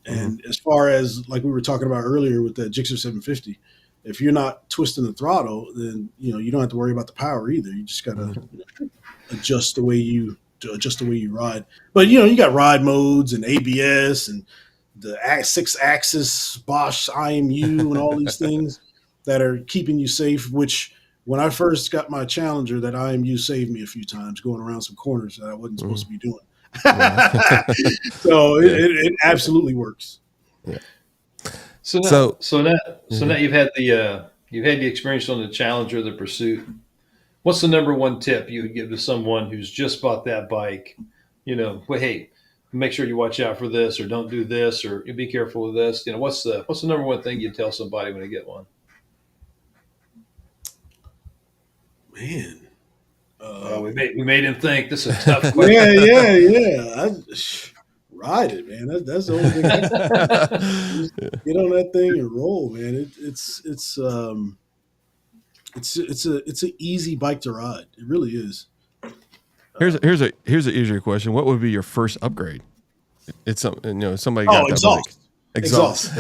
And as far as like we were talking about earlier with the Gixxer 750, if you're not twisting the throttle, then you don't have to worry about the power either. You just gotta adjust the way you ride. But you got ride modes and ABS and the 6-axis Bosch IMU and all these things that are keeping you safe. Which when I first got my Challenger, that IMU saved me a few times going around some corners that I wasn't supposed to be doing. So it absolutely works. Yeah. So now you've had the experience on the Challenger, the Pursuit. What's the number one tip you would give to someone who's just bought that bike? Well, hey, make sure you watch out for this, or don't do this, or be careful with this. What's the number one thing you tell somebody when they get one? Man, we made him think. This is a tough question. Yeah. Ride it, man. That's the only thing. Get on that thing and roll, man. It's an easy bike to ride. It really is. Here's an easier question. What would be your first upgrade? It's somebody got that exhaust. bike. Exhaust.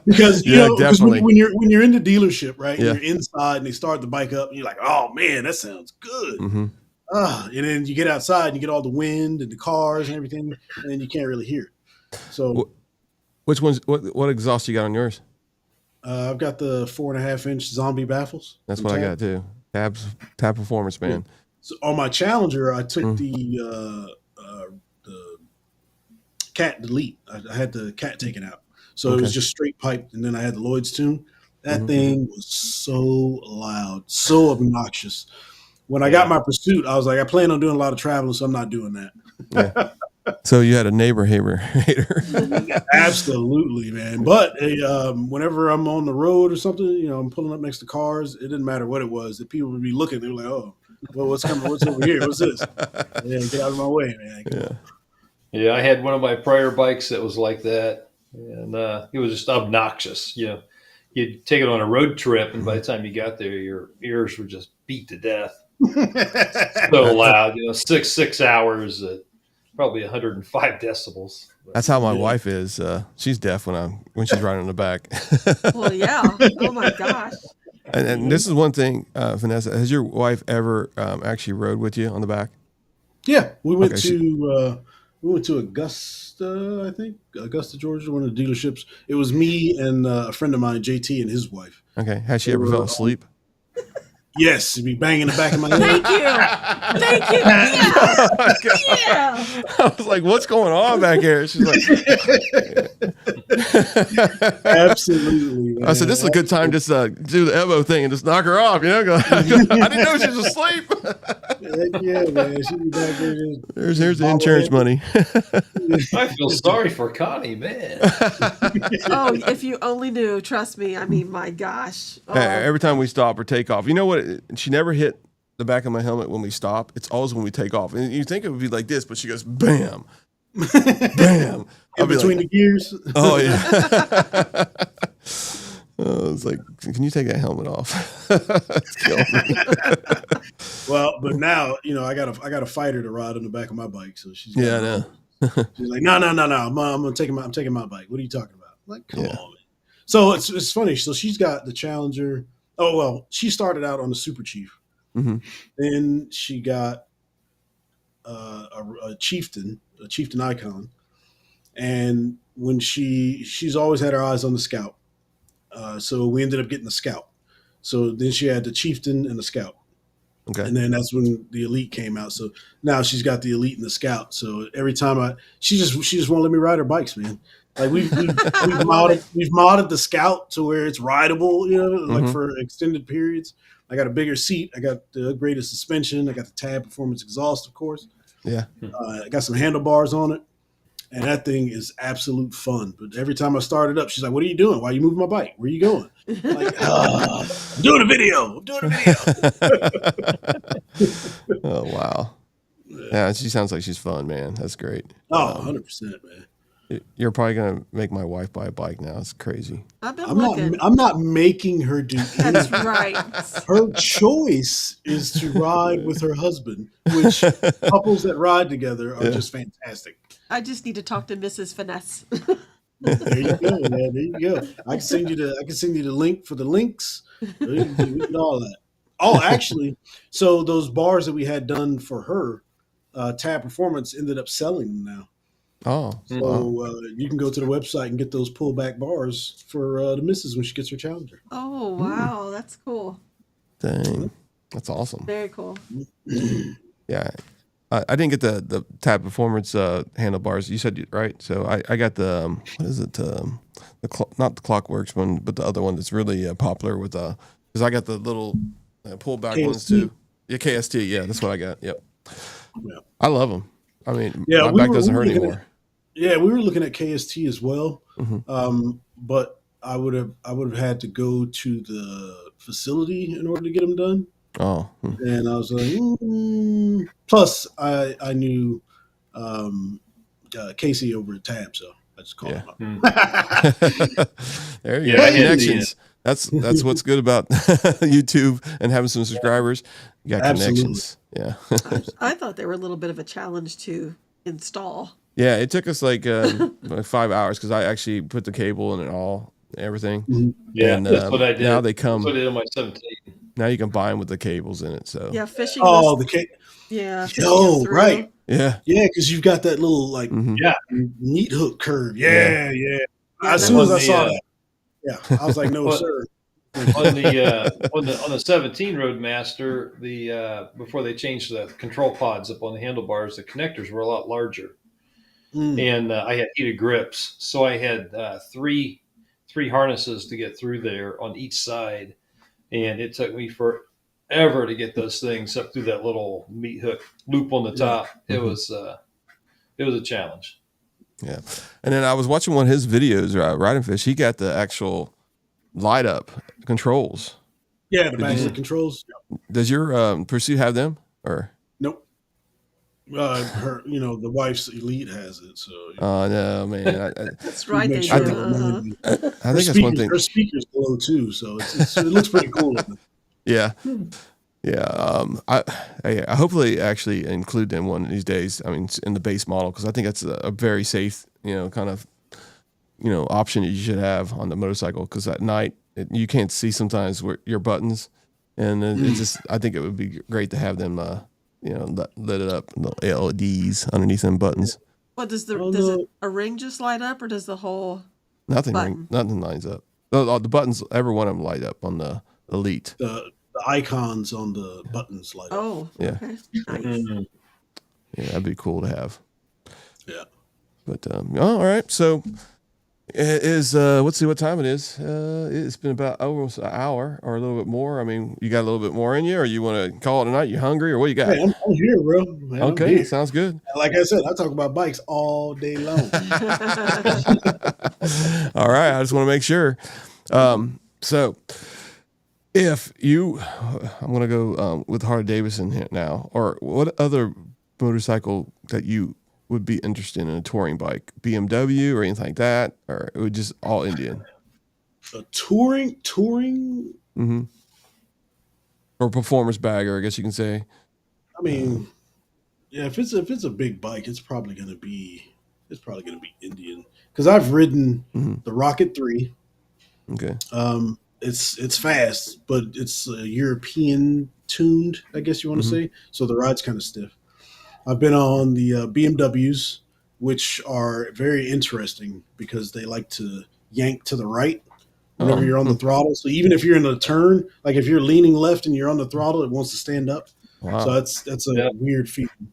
Because definitely. when you're in the dealership, right? You're inside and they start the bike up and you're like, oh man, that sounds good. And then you get outside and you get all the wind and the cars and everything, and then you can't really hear it. So which ones what exhaust you got on yours? I've got the 4.5-inch zombie baffles. That's what I got too. Tab performance, man. So on my Challenger, I took the cat delete. I had the cat taken out. So it was just straight piped, and then I had the Lloyd's tune. That thing was so loud, so obnoxious. When I got my Pursuit, I was like, I plan on doing a lot of traveling, so I'm not doing that. Yeah. So you had a neighbor hater. Absolutely, man. But whenever I'm on the road or something, I'm pulling up next to cars, it didn't matter what it was. The people would be looking. They were like, oh, well, what's coming? What's over here? What's this? Yeah, get out of my way, man. Yeah, I had one of my prior bikes that was like that, and it was just obnoxious. You'd take it on a road trip, and by the time you got there, your ears were just beat to death. So loud, 6 hours at probably 105 decibels. That's how my wife is. She's deaf when she's riding on the back. Well, yeah. Oh my gosh. And this is one thing, Vanessa. Has your wife ever actually rode with you on the back? Yeah, we went Okay, to Augusta, I think, Augusta, Georgia, one of the dealerships. It was me and a friend of mine, JT, and his wife. Okay. Has she They ever were fell asleep? Yes, he'd be banging the back of my head. Thank you. Thank you. Yeah. Oh my God. Yeah. I was like, what's going on back here? She's like, Absolutely. Man. I said, this is a good time to just do the elbow thing and just knock her off. You know, I didn't know she was asleep. Heck yeah, man. She'd be back there. Here's the insurance money. I feel sorry for Connie, man. Oh, if you only knew, trust me. I mean, my gosh. Oh, Every time we stop or take off, you know what? She never hit the back of my helmet when we stop. It's always when we take off. And you think it would be like this, but she goes, bam, bam. In between the gears. Oh, yeah. It's like, can you take that helmet off? It's killing me. Well, but now, I got a fighter to ride on the back of my bike. So she's Yeah, I know. She's like, no. I'm taking my bike. What are you talking about? I'm like, come on, man. So it's funny. So she's got the Challenger. Oh, well, she started out on the Super Chief. Mm-hmm. Then she got a Chieftain Icon. And when she's always had her eyes on the Scout. So we ended up getting the Scout. So then she had the Chieftain and the Scout. Okay. And then that's when the Elite came out. So now she's got the Elite and the Scout. So every time she just won't let me ride her bikes, man. Like we've modded the Scout to where it's rideable, like for extended periods. I got a bigger seat. I got the upgraded suspension. I got the Tab Performance exhaust, of course. Yeah. I got some handlebars on it. And that thing is absolute fun. But every time I start it up, she's like, what are you doing? Why are you moving my bike? Where are you going? I'm like, I'm doing a video. Oh, wow. Yeah, she sounds like she's fun, man. That's great. Oh, 100%, man. You're probably going to make my wife buy a bike now. It's crazy. I've been looking. I'm not making her do anything. That's right. Her choice is to ride with her husband, which couples that ride together are just fantastic. I just need to talk to Mrs. Finesse. There you go, man. There you go. I can send you the link for the links. We can do all that. Oh, actually, so those bars that we had done for her, Tab Performance ended up selling them now. Oh, So you can go to the website and get those pullback bars for the missus when she gets her Challenger. Oh, wow. That's cool. dang. That's awesome. Very cool. Yeah. I didn't get the Tab Performance handlebars. You said, right? So I got the, what is it? Not the Clockworks one, but the other one that's really popular with, because I got the little pullback KST. ones too. Yeah, KST. Yeah, that's what I got. Yep. Yeah. I love them. I mean, Yeah, my back doesn't hurt anymore. Yeah, we were looking at KST as well, Mm-hmm. but I would have had to go to the facility in order to get them done. Oh. And I was like, plus I knew Casey over at Tab, so I just called him up. There you Yeah, go. I hear Connections. That's what's good about YouTube and having some subscribers. You got connections. Yeah. I thought they were a little bit of a challenge to install. Yeah, it took us like 5 hours because I actually put the cable in and everything. Yeah, And, that's what I did. Now they come. That's what I did on my 17. Now you can buy them with the cables in it. So Yeah, fishing. Oh, yeah. Yo, right. yeah, because you've got that little like meat hook curve. Yeah. As soon as I saw that, I was like, no, sir. On the 17 Roadmaster, before they changed the control pods up on the handlebars, the connectors were a lot larger, and I had heated grips, so I had three harnesses to get through there on each side, and it took me forever to get those things up through that little meat hook loop on the top. It was a challenge. Yeah, and then I was watching one of his videos, Riding Fish. He got the actual light up controls. Yeah, the backlit controls. Does your Pursuit have them or? Nope. Her, the wife's Elite has it. So. No, man. That's right. They do. I think that's one thing. Her speakers glow too, so it looks pretty cool. Yeah. Yeah. I hopefully actually include them one of these days. I mean, in the base model, because I think that's a very safe, kind of, option that you should have on the motorcycle. Because at night, you can't see sometimes where your buttons, and it's just I think it would be great to have them lit it up, the LEDs underneath them buttons. What does a ring just light up, or does the whole nothing lines up? The buttons, every one of them light up on the Elite. The icons on the buttons light up. Oh, yeah. Okay. Nice. Yeah, that'd be cool to have. Yeah. But all right. So it is let's see what time it is. It's been about almost an hour or a little bit more. I mean, you got a little bit more in you, or you want to call it a night? You hungry, or what you got? Hey, I'm here, bro. Man, okay, here. Sounds good. Like I said, I talk about bikes all day long. All right, I just want to make sure. So if you, I'm going to go with Harley Davidson here now, or what other motorcycle that you would be interested in a touring bike? BMW or anything like that, or it would just all Indian? A touring, mm-hmm. Or performance bagger, I guess you can say. I mean, yeah, if it's a big bike, it's probably gonna be Indian, because I've ridden the Rocket 3. Okay. It's fast, but it's European tuned, I guess you want to say. So the ride's kind of stiff. I've been on the BMWs, which are very interesting because they like to yank to the right whenever you're on the throttle. So even if you're in a turn, like if you're leaning left and you're on the throttle, it wants to stand up. Wow. So that's a weird feeling.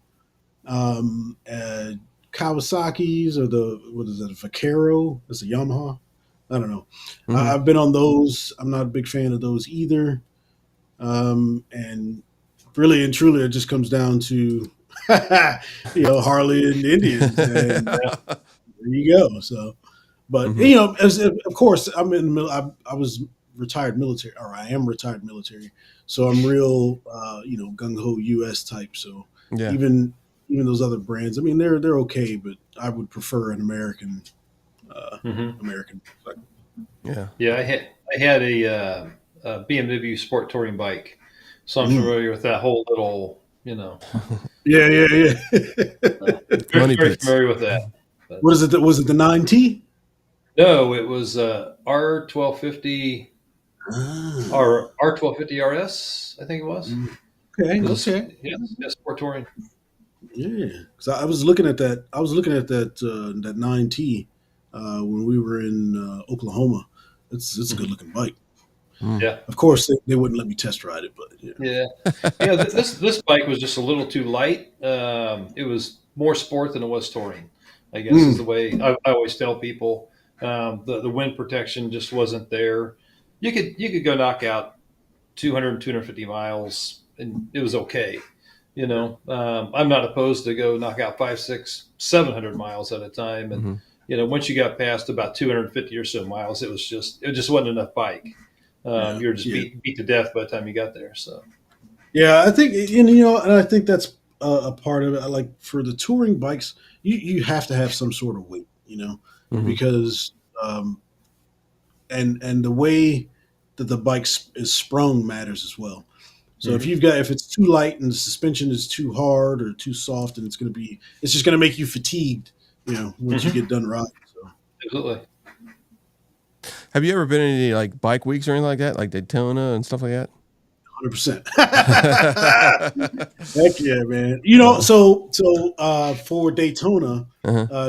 Kawasaki's, or what is it, a Vaquero? It's a Yamaha. I don't know. I've been on those. I'm not a big fan of those either. And really and truly, it just comes down to Harley and Indians, and there you go. So, but of course, I'm in. I was retired military, or I am retired military. So I'm real, gung ho US type. So even those other brands, I mean, they're okay, but I would prefer an American. American. Yeah. I had a BMW sport touring bike, so I'm familiar with that whole little, Yeah. very familiar with that. But, what is it? Was it the 9T? No, it was R1250 or R1250 RS, I think it was. Okay. Yeah, sport touring. Yeah, because I was looking at that. That 9T when we were in Oklahoma. It's a good looking bike. Yeah. Of course, they wouldn't let me test ride it, but yeah. This bike was just a little too light. It was more sport than it was touring, I guess is the way I always tell people. The wind protection just wasn't there. You could go knock out 200, 250 miles, and it was okay. I'm not opposed to go knock out 500, 600, 700 miles at a time, and once you got past about 250 or so miles, it just wasn't enough bike. You were just beat to death by the time you got there. So, yeah, I think, and I think that's a part of it. Like for the touring bikes, you have to have some sort of weight, because and the way that the bike is sprung matters as well. So if it's too light and the suspension is too hard or too soft, and it's just going to make you fatigued, once you get done riding. So. Absolutely. Have you ever been in any like bike weeks or anything like that, like Daytona and stuff like that? 100%. Heck yeah, man. So for Daytona,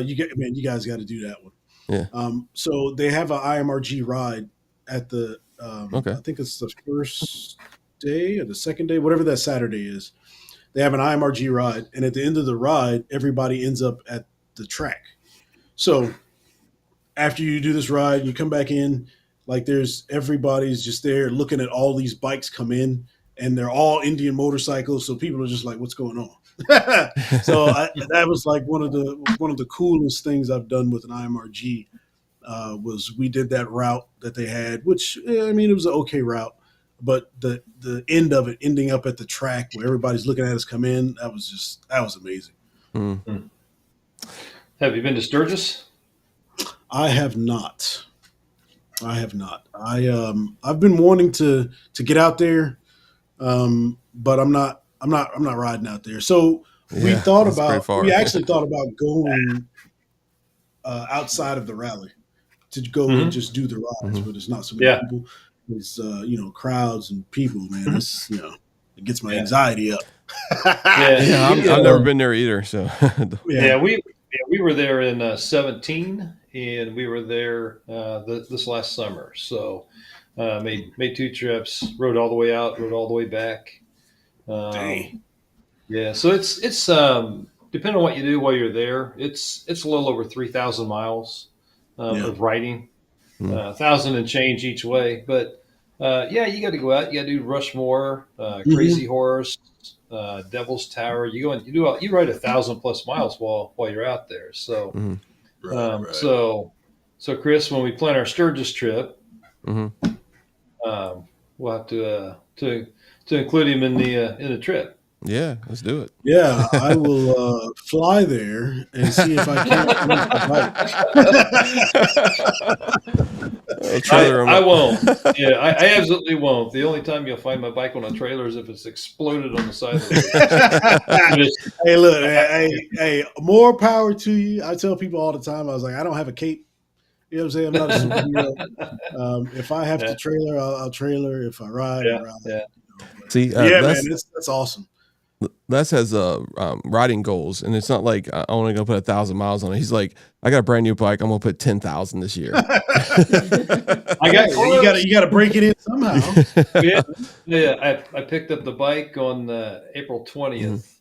you guys got to do that one. Yeah. So they have an IMRG ride at the okay. I think it's the first day or the second day, whatever that Saturday is. They have an IMRG ride, and at the end of the ride, everybody ends up at the track. So after you do this ride, you come back in, like everybody's just there looking at all these bikes come in, and they're all Indian motorcycles. So people are just like, what's going on? So that was like one of the coolest things I've done with an IMRG was we did that route that they had, which, I mean, it was an okay route, but the end of it, ending up at the track where everybody's looking at us come in, that was amazing. Mm-hmm. Have you been to Sturgis? I have not. I've been wanting to get out there, but I'm not riding out there. So we actually thought about going outside of the rally. to go and just do the rides, but it's not so many people. It's crowds and people, man. It's it gets my anxiety up. I've never been there either. So we were there in 17, and we were there this last summer. So made 2 trips, rode all the way out, rode all the way back. Yeah, so it's depending on what you do while you're there, it's a little over 3,000 miles of riding, 1,000 and change each way. But you got to go out. You got to do Rushmore, Crazy Horse, Devil's Tower. You go and you ride 1,000+ miles while you're out there. So, so Chris, when we plan our Sturgis trip, we'll have to include him in the trip. Yeah, let's do it. Yeah, I will fly there and see if I can't rent the bike. I won't. Yeah, I absolutely won't. The only time you'll find my bike on a trailer is if it's exploded on the side of the road. Hey, look, hey, more power to you. I tell people all the time, I was like, I don't have a cape. You know what I'm saying? I'm not a superhero. If I have to trailer, I'll trailer. If I ride, I ride. Yeah. See, man, that's awesome. Les has riding goals, and it's not like I want to go put 1,000 miles on it. He's like, I got a brand new bike. I'm gonna put 10,000 this year. You got to break it in somehow. I picked up the bike on April 20th,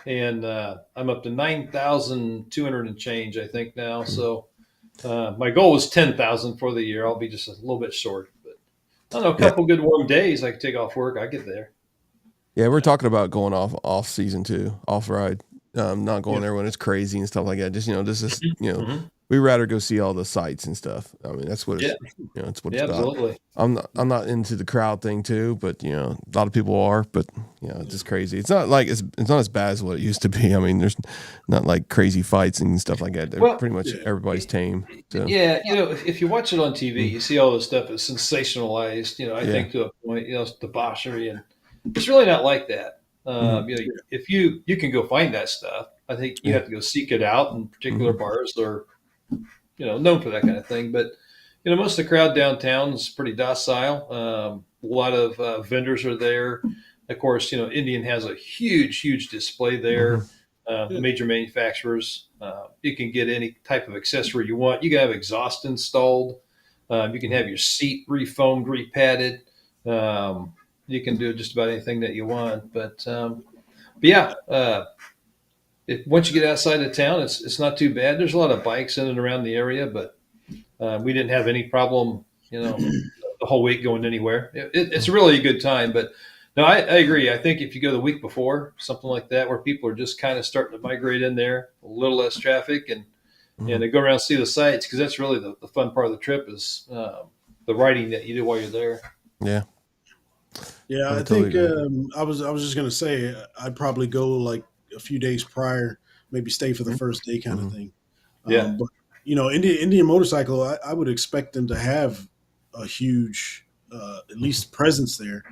and I'm up to 9,200 and change, I think now. So my goal was 10,000 for the year. I'll be just a little bit short, but I don't know, a couple good warm days I could take off work. I get there. Yeah, we're talking about going off season too, off ride, not going there when it's crazy and stuff like that. Just this is we'd rather go see all the sights and stuff. I mean, that's what it's it's what it's about. Absolutely. I'm not into the crowd thing too, but a lot of people are. But it's just crazy. It's not like it's not as bad as what it used to be. I mean, there's not like crazy fights and stuff like that. They're pretty much everybody's tame. So. Yeah, if you watch it on TV, you see all this stuff is sensationalized. I think to a point. It's debauchery, and it's really not like that. If you can go find that stuff, I think you have to go seek it out. And particular bars are known for that kind of thing. But most of the crowd downtown is pretty docile. A lot of vendors are there. Of course, Indian has a huge display there. The major manufacturers. You can get any type of accessory you want. You can have exhaust installed. You can have your seat refoamed, repadded. You can do just about anything that you want. But once you get outside of town, it's not too bad. There's a lot of bikes in and around the area, but we didn't have any problem, the whole week going anywhere. It's really a good time. But no, I agree. I think if you go the week before, something like that, where people are just kind of starting to migrate in there, a little less traffic, and they go around and see the sights, because that's really the fun part of the trip is the riding that you do while you're there. Yeah. Yeah, I think I was just gonna say I'd probably go like a few days prior, maybe stay for the first day kind of thing. But Indian motorcycle, I would expect them to have a huge, at least presence there.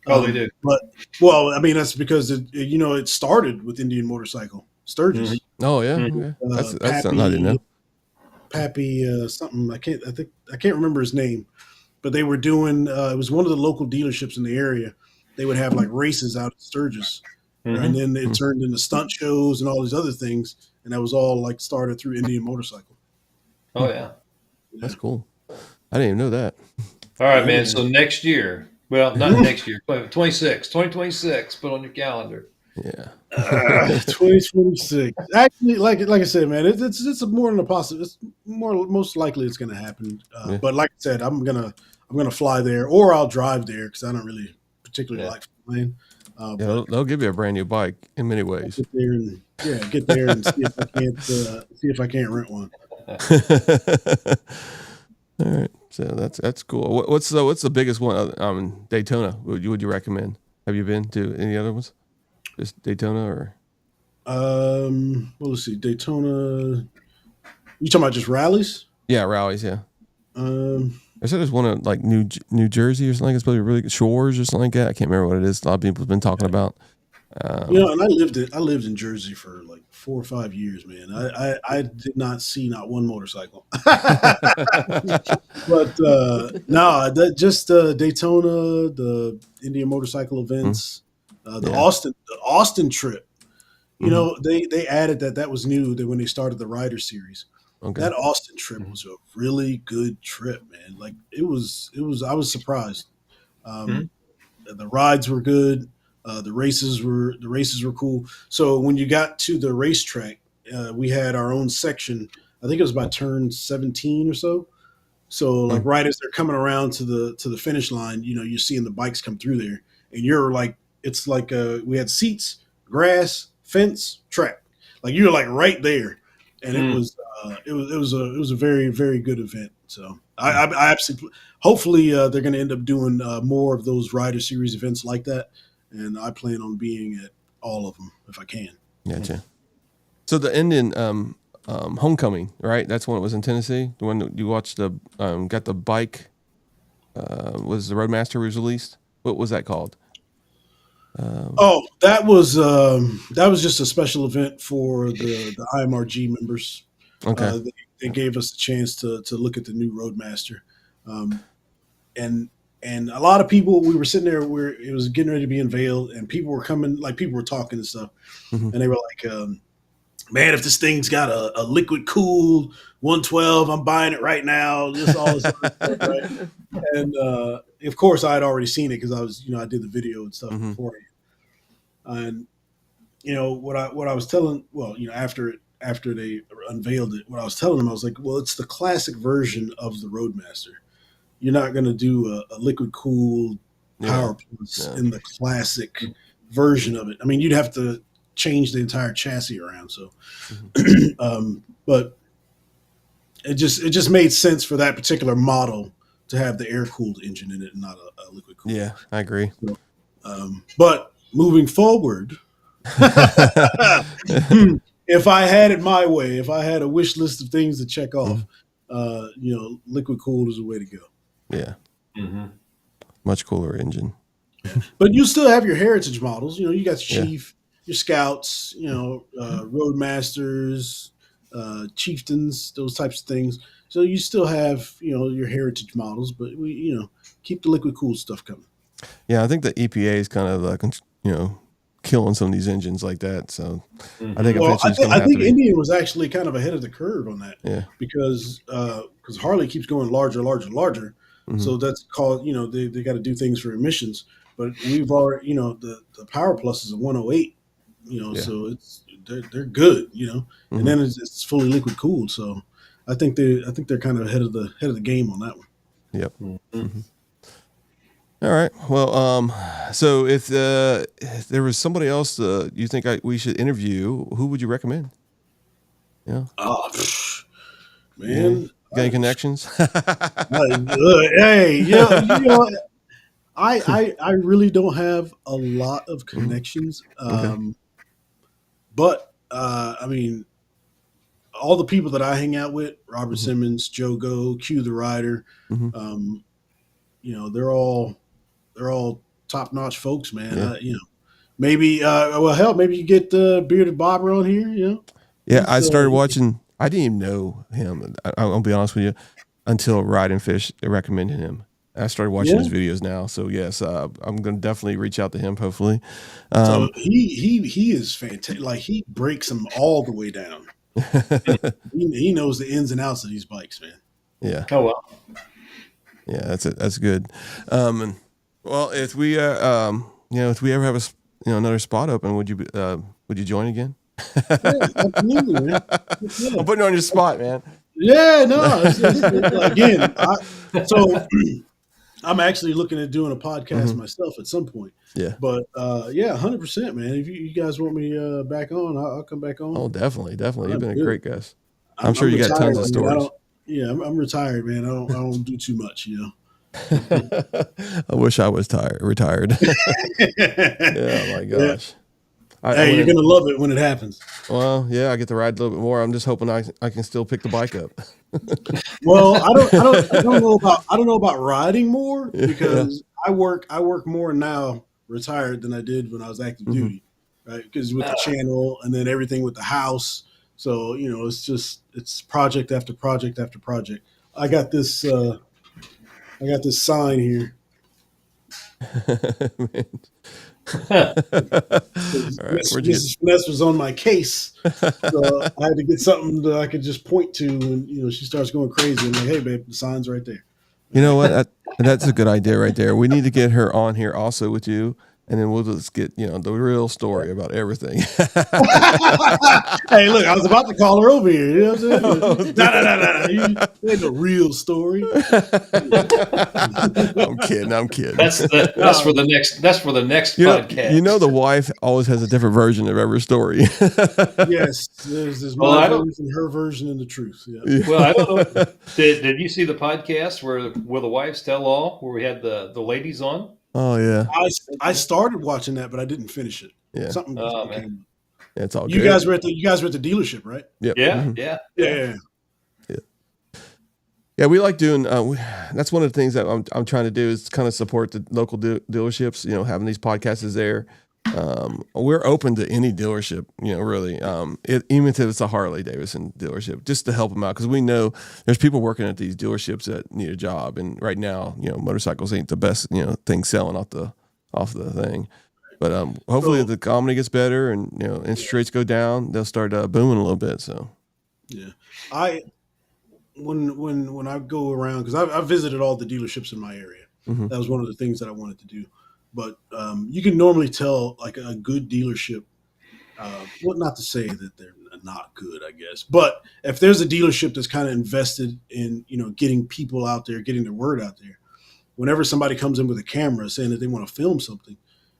Oh, they do. But I mean that's because it started with Indian motorcycle Sturgis. Oh yeah, that's something I didn't know. Pappy something I can't remember his name. But they were doing, it was one of the local dealerships in the area. They would have like races out at Sturgis. And then it turned into stunt shows and all these other things. And that was all like started through Indian motorcycle. Oh, yeah. That's cool. I didn't even know that. All right, man. So next year, well, not next year, 2026, put on your calendar. Yeah. 2026. Actually, like I said, man, it's more than a possible. It's most likely it's going to happen. But like I said, I'm gonna fly there, or I'll drive there because I don't really particularly like flying. They'll give you a brand new bike in many ways. Get there and see if I can't rent one. All right, so that's cool. What's the biggest one? Daytona. Would you recommend? Have you been to any other ones? Just Daytona or? Well, let's see. Daytona. You talking about just rallies? Yeah, rallies. Yeah. I said there's one at New Jersey or something. It's probably really Shores or something like that. I can't remember what it is. A lot of people have been talking about. And I lived in Jersey for like 4 or 5 years, man. I did not see not one motorcycle. But no, that just Daytona, the Indian motorcycle events, the Austin trip. They added that was new that when they started the Rider Series. Okay. That Austin trip was a really good trip, man. Like it was. I was surprised. The rides were good. The races were cool. So when you got to the racetrack, we had our own section. I think it was by turn 17 or so. So like right as they're coming around to the finish line, you're seeing the bikes come through there, and you're like, it's like we had seats, grass, fence, track. Like you're like right there, and it was a very, very good event. So I absolutely, hopefully they're going to end up doing more of those Rider Series events like that, and I plan on being at all of them if I can. Gotcha. So the Indian homecoming, right? That's when it was in Tennessee. The one that you watched got the bike. Was the Roadmaster was released? What was that called? That was just a special event for the IMRG members. Okay. They gave us a chance to look at the new Roadmaster, and a lot of people. We were sitting there where it was getting ready to be unveiled, and people were coming, like people were talking and stuff, and they were like, "Man, if this thing's got a liquid cooled 112, I'm buying it right now." Just all this other stuff, right? And of course, I had already seen it because I did the video and stuff beforehand. And what I was telling, after they unveiled it, what I was telling them, I was like, well, it's the classic version of the Roadmaster. You're not going to do a liquid cooled Power Plus in the classic version of it. I mean, you'd have to change the entire chassis around. So, but it just made sense for that particular model to have the air cooled engine in it and not a liquid cooled. Yeah, I agree. So, but moving forward, if I had it my way, if I had a wish list of things to check off, liquid cooled is the way to go. Yeah. Much cooler engine. But you still have your heritage models. You got your Chief, your Scouts, Roadmasters, Chieftains, those types of things. So you still have, your heritage models, but we, keep the liquid cooled stuff coming. Yeah, I think the EPA is kind of killing some of these engines like that. So I think I think Indian was actually kind of ahead of the curve on that. Yeah, because Harley keeps going larger, larger, larger. So that's called, they got to do things for emissions. But we've already, the Power Plus is a 108. So they're good. And then it's fully liquid cooled. So I think they're kind of ahead of the game on that one. Yep. All right. Well, so if there was somebody else you think we should interview, who would you recommend? Yeah. Oh, man. Got any connections? Hey, I really don't have a lot of connections. But I mean, all the people that I hang out with, Robert Simmons, Joe Go, Q the Rider, they're all top notch folks, man. Maybe maybe you get Bearded Bobber on here. Yeah, I started watching. I didn't even know him. I'll be honest with you, until Ride and Fish recommended him. I started watching his videos now. So yes, I'm going to definitely reach out to him. Hopefully, so he is fantastic. Like he breaks them all the way down. he knows the ins and outs of these bikes, man. Yeah. Oh well. Yeah, that's good. Well, if we if we ever have another spot open, would you join again? Absolutely, man. I'm putting you on your spot, man. Yeah, no. Again, I'm actually looking at doing a podcast myself at some point. Yeah. But 100%, man. If you guys want me back on, I'll come back on. Oh, definitely. You've been a great guest. I'm sure you got tons of stories. I'm retired, man. I don't do too much, I wish I was retired. Yeah, my gosh. You're gonna love it when it happens. Well, yeah, I get to ride a little bit more. I'm just hoping I can still pick the bike up. Well, I don't know about riding more because I work more now retired than I did when I was active duty. right? Because with the channel and then everything with the house. So, it's project after project after project. I got this sign here. All right, Mrs. Finesse was on my case, so I had to get something that I could just point to, and she starts going crazy. I'm like, "Hey, babe, the sign's right there." You know what? That's a good idea right there. We need to get her on here also with you, and then we'll just get the real story about everything. Hey, look, I was about to call her over here. You know what I'm saying? No. You ain't the real story. I'm kidding. That's for the next podcast. The wife always has a different version of every story. Yes, there's my version, her version, and the truth. Yeah. Well, I don't know. Did you see the podcast where Will the Wives Tell All, where we had the ladies on? Oh yeah. I started watching that, but I didn't finish it. Yeah. Something came. It's all you good. guys were at the dealership, right? Yep. Yeah. Mm-hmm. Yeah. Yeah, we like doing. That's one of the things that I'm trying to do is kind of support the local dealerships. Having these podcasts there. We're open to any dealership. Really. Even if it's a Harley Davidson dealership, just to help them out because we know there's people working at these dealerships that need a job, and right now, motorcycles ain't the best thing selling off the thing. But hopefully the economy gets better and interest rates go down, they'll start booming a little bit. So yeah, when I go around because I visited all the dealerships in my area. Mm-hmm. That was one of the things that I wanted to do. But you can normally tell like a good dealership. Well, not to say that they're not good, I guess, but if there's a dealership that's kind of invested in getting people out there, getting their word out there, whenever somebody comes in with a camera saying that they want to film something.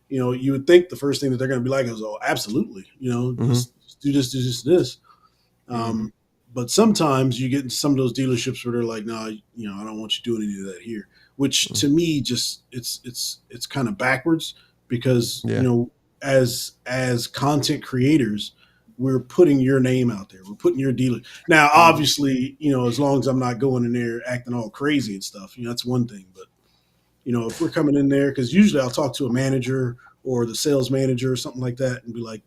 You would think the first thing that they're going to be like is, "Oh, absolutely." Mm-hmm. Just do this. But sometimes you get into some of those dealerships where they're like, "No, I don't want you doing any of that here." Which to me, just it's kind of backwards because as content creators, we're putting your name out there. We're putting your dealer. Now, obviously, as long as I'm not going in there acting all crazy and stuff, that's one thing. But if we're coming in there, because usually I'll talk to a manager or the sales manager or something like that and be like,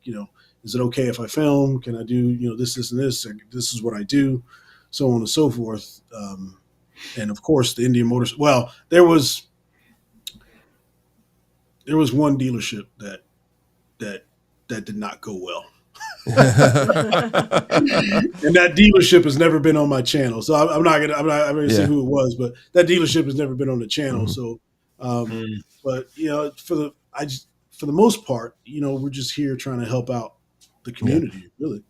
is it okay if I film? Can I do, this, and this, or this is what I do, so on and so forth. And of course the Indian Motors. Well, there was one dealership that did not go well. And that dealership has never been on my channel. So I'm not gonna say who it was, but that dealership has never been on the channel. Mm-hmm. So, but for the most part, we're just here trying to help out the community, really.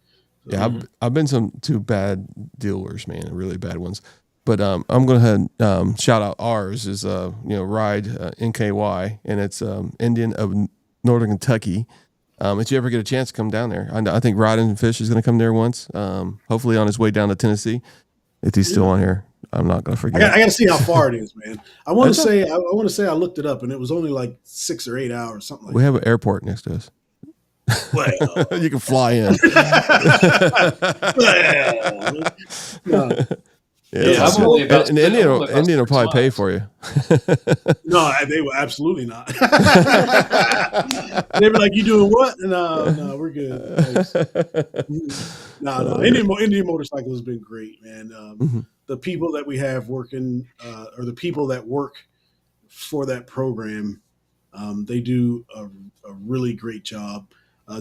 So, yeah, I've been two bad dealers, man, really bad ones. But I'm going to shout out ours is Ride NKY, and it's Indian of Northern Kentucky. If you ever get a chance to come down there, I think Ride and Fish is going to come there once. Hopefully on his way down to Tennessee, if he's still on here. I'm not going to forget. I got to see how far it is, man. I want to say I looked it up, and it was only like 6 or 8 hours, something like that. We have an airport next to us. Well, you can fly in. And Indian will probably pay for you. No, they will absolutely not. They were like, "You doing what?" No, we're good. No. Indian Motorcycle has been great, man. The people that we have working, or the people that work for that program, they do a really great job.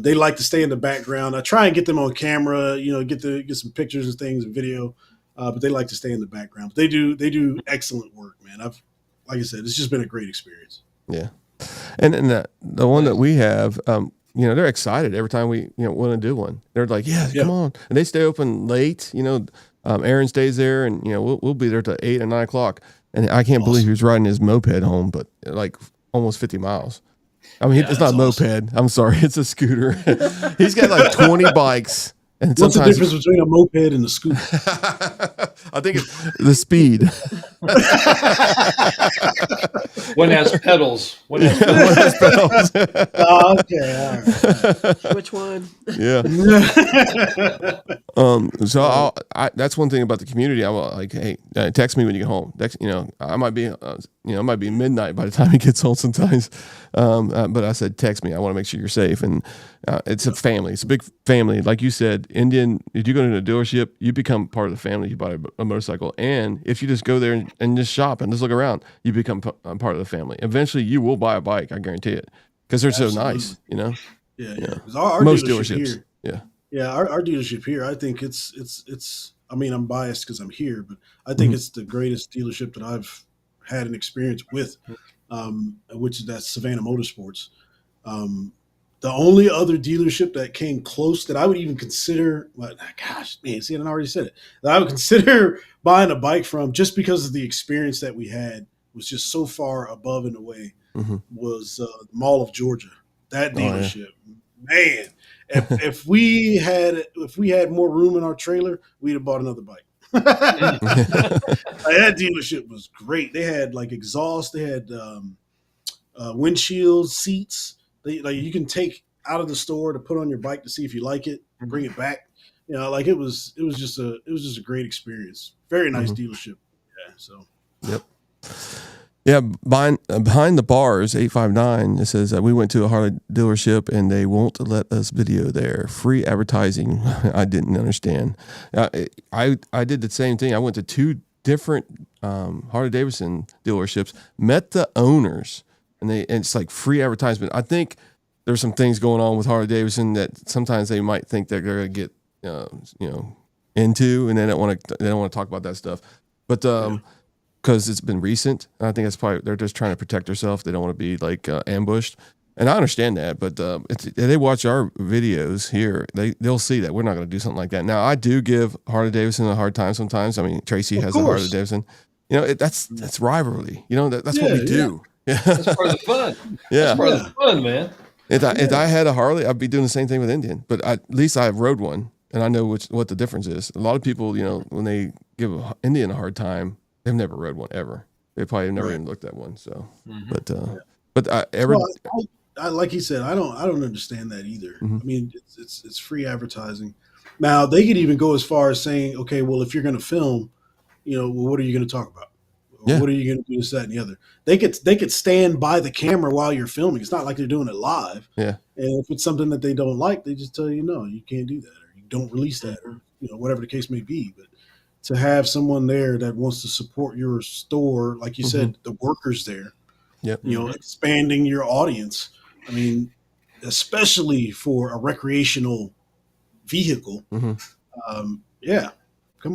They like to stay in the background. I try and get them on camera, get some pictures and things and video. But they like to stay in the background. They do excellent work, man. Like I said, it's just been a great experience. Yeah, and the one that we have, they're excited every time we want to do one. They're like, yeah, come on, and they stay open late. Aaron stays there, and we'll be there till 8 and 9 o'clock. And I can't believe he was riding his moped home, but like almost 50 miles. I mean, it's not a moped. I'm sorry, it's a scooter. He's got like 20 bikes. And what's the difference between a moped and a scooter? I think it's the speed. One has pedals. One has pedals. Okay. All right. Which one? Yeah. So that's one thing about the community. I will like, hey, text me when you get home. I might be, it might be midnight by the time he gets home sometimes. But I said, text me. I want to make sure you're safe. And it's a family. It's a big family. Like you said, Indian, if you go to a dealership, you become part of the family. You buy a motorcycle. And if you just go there and just shop and just look around, you become part of the family. Eventually, you will buy a bike. I guarantee it. Because they're so nice, Yeah. Our most dealerships. Here, our dealership here, I think it's. I mean, I'm biased because I'm here, but I think it's the greatest dealership that I've had an experience with, which is that Savannah Motorsports. The only other dealership that came close that I would even consider, gosh, man, see, I already said it, that I would consider buying a bike from just because of the experience that we had was just so far above and away, was Mall of Georgia. That dealership, man. If we had more room in our trailer, we'd have bought another bike. That dealership was great. They had like exhaust. They had windshield seats. You can take out of the store to put on your bike to see if you like it, bring it back. It was just a great experience. Very nice dealership. Yeah. So. Yep. Yeah, behind the bars, 859, it says we went to a Harley dealership and they won't let us video there. Free advertising. I didn't understand. I did the same thing. I went to 2 different Harley Davidson dealerships, met the owners, and it's like free advertisement. I think there's some things going on with Harley Davidson that sometimes they might think they're going to get into, and they don't want to talk about that stuff. But because it's been recent. And I think that's probably, they're just trying to protect themselves. They don't want to be like ambushed. And I understand that, but they watch our videos here. They'll see that we're not going to do something like that. Now, I do give Harley Davidson a hard time sometimes. I mean, Tracy has a Harley Davidson. That's rivalry. That's what we do. Yeah. That's part of the fun. Yeah. That's part of the fun, man. If I had a Harley, I'd be doing the same thing with Indian. But at least I rode one, and I know what the difference is. A lot of people, when they give Indian a hard time, they've never rode one ever. They probably never even looked at one. So, like he said, I don't understand that either. I mean, it's free advertising. Now they could even go as far as saying, okay, well, if you're going to film, what are you going to talk about? Yeah. What are you going to do? This, that, and the other. They could stand by the camera while you're filming. It's not like they're doing it live. Yeah. And if it's something that they don't like, they just tell you, no, you can't do that, or you don't release that, or whatever the case may be. But to have someone there that wants to support your store, like you said, the workers there, expanding your audience. I mean, especially for a recreational vehicle. Come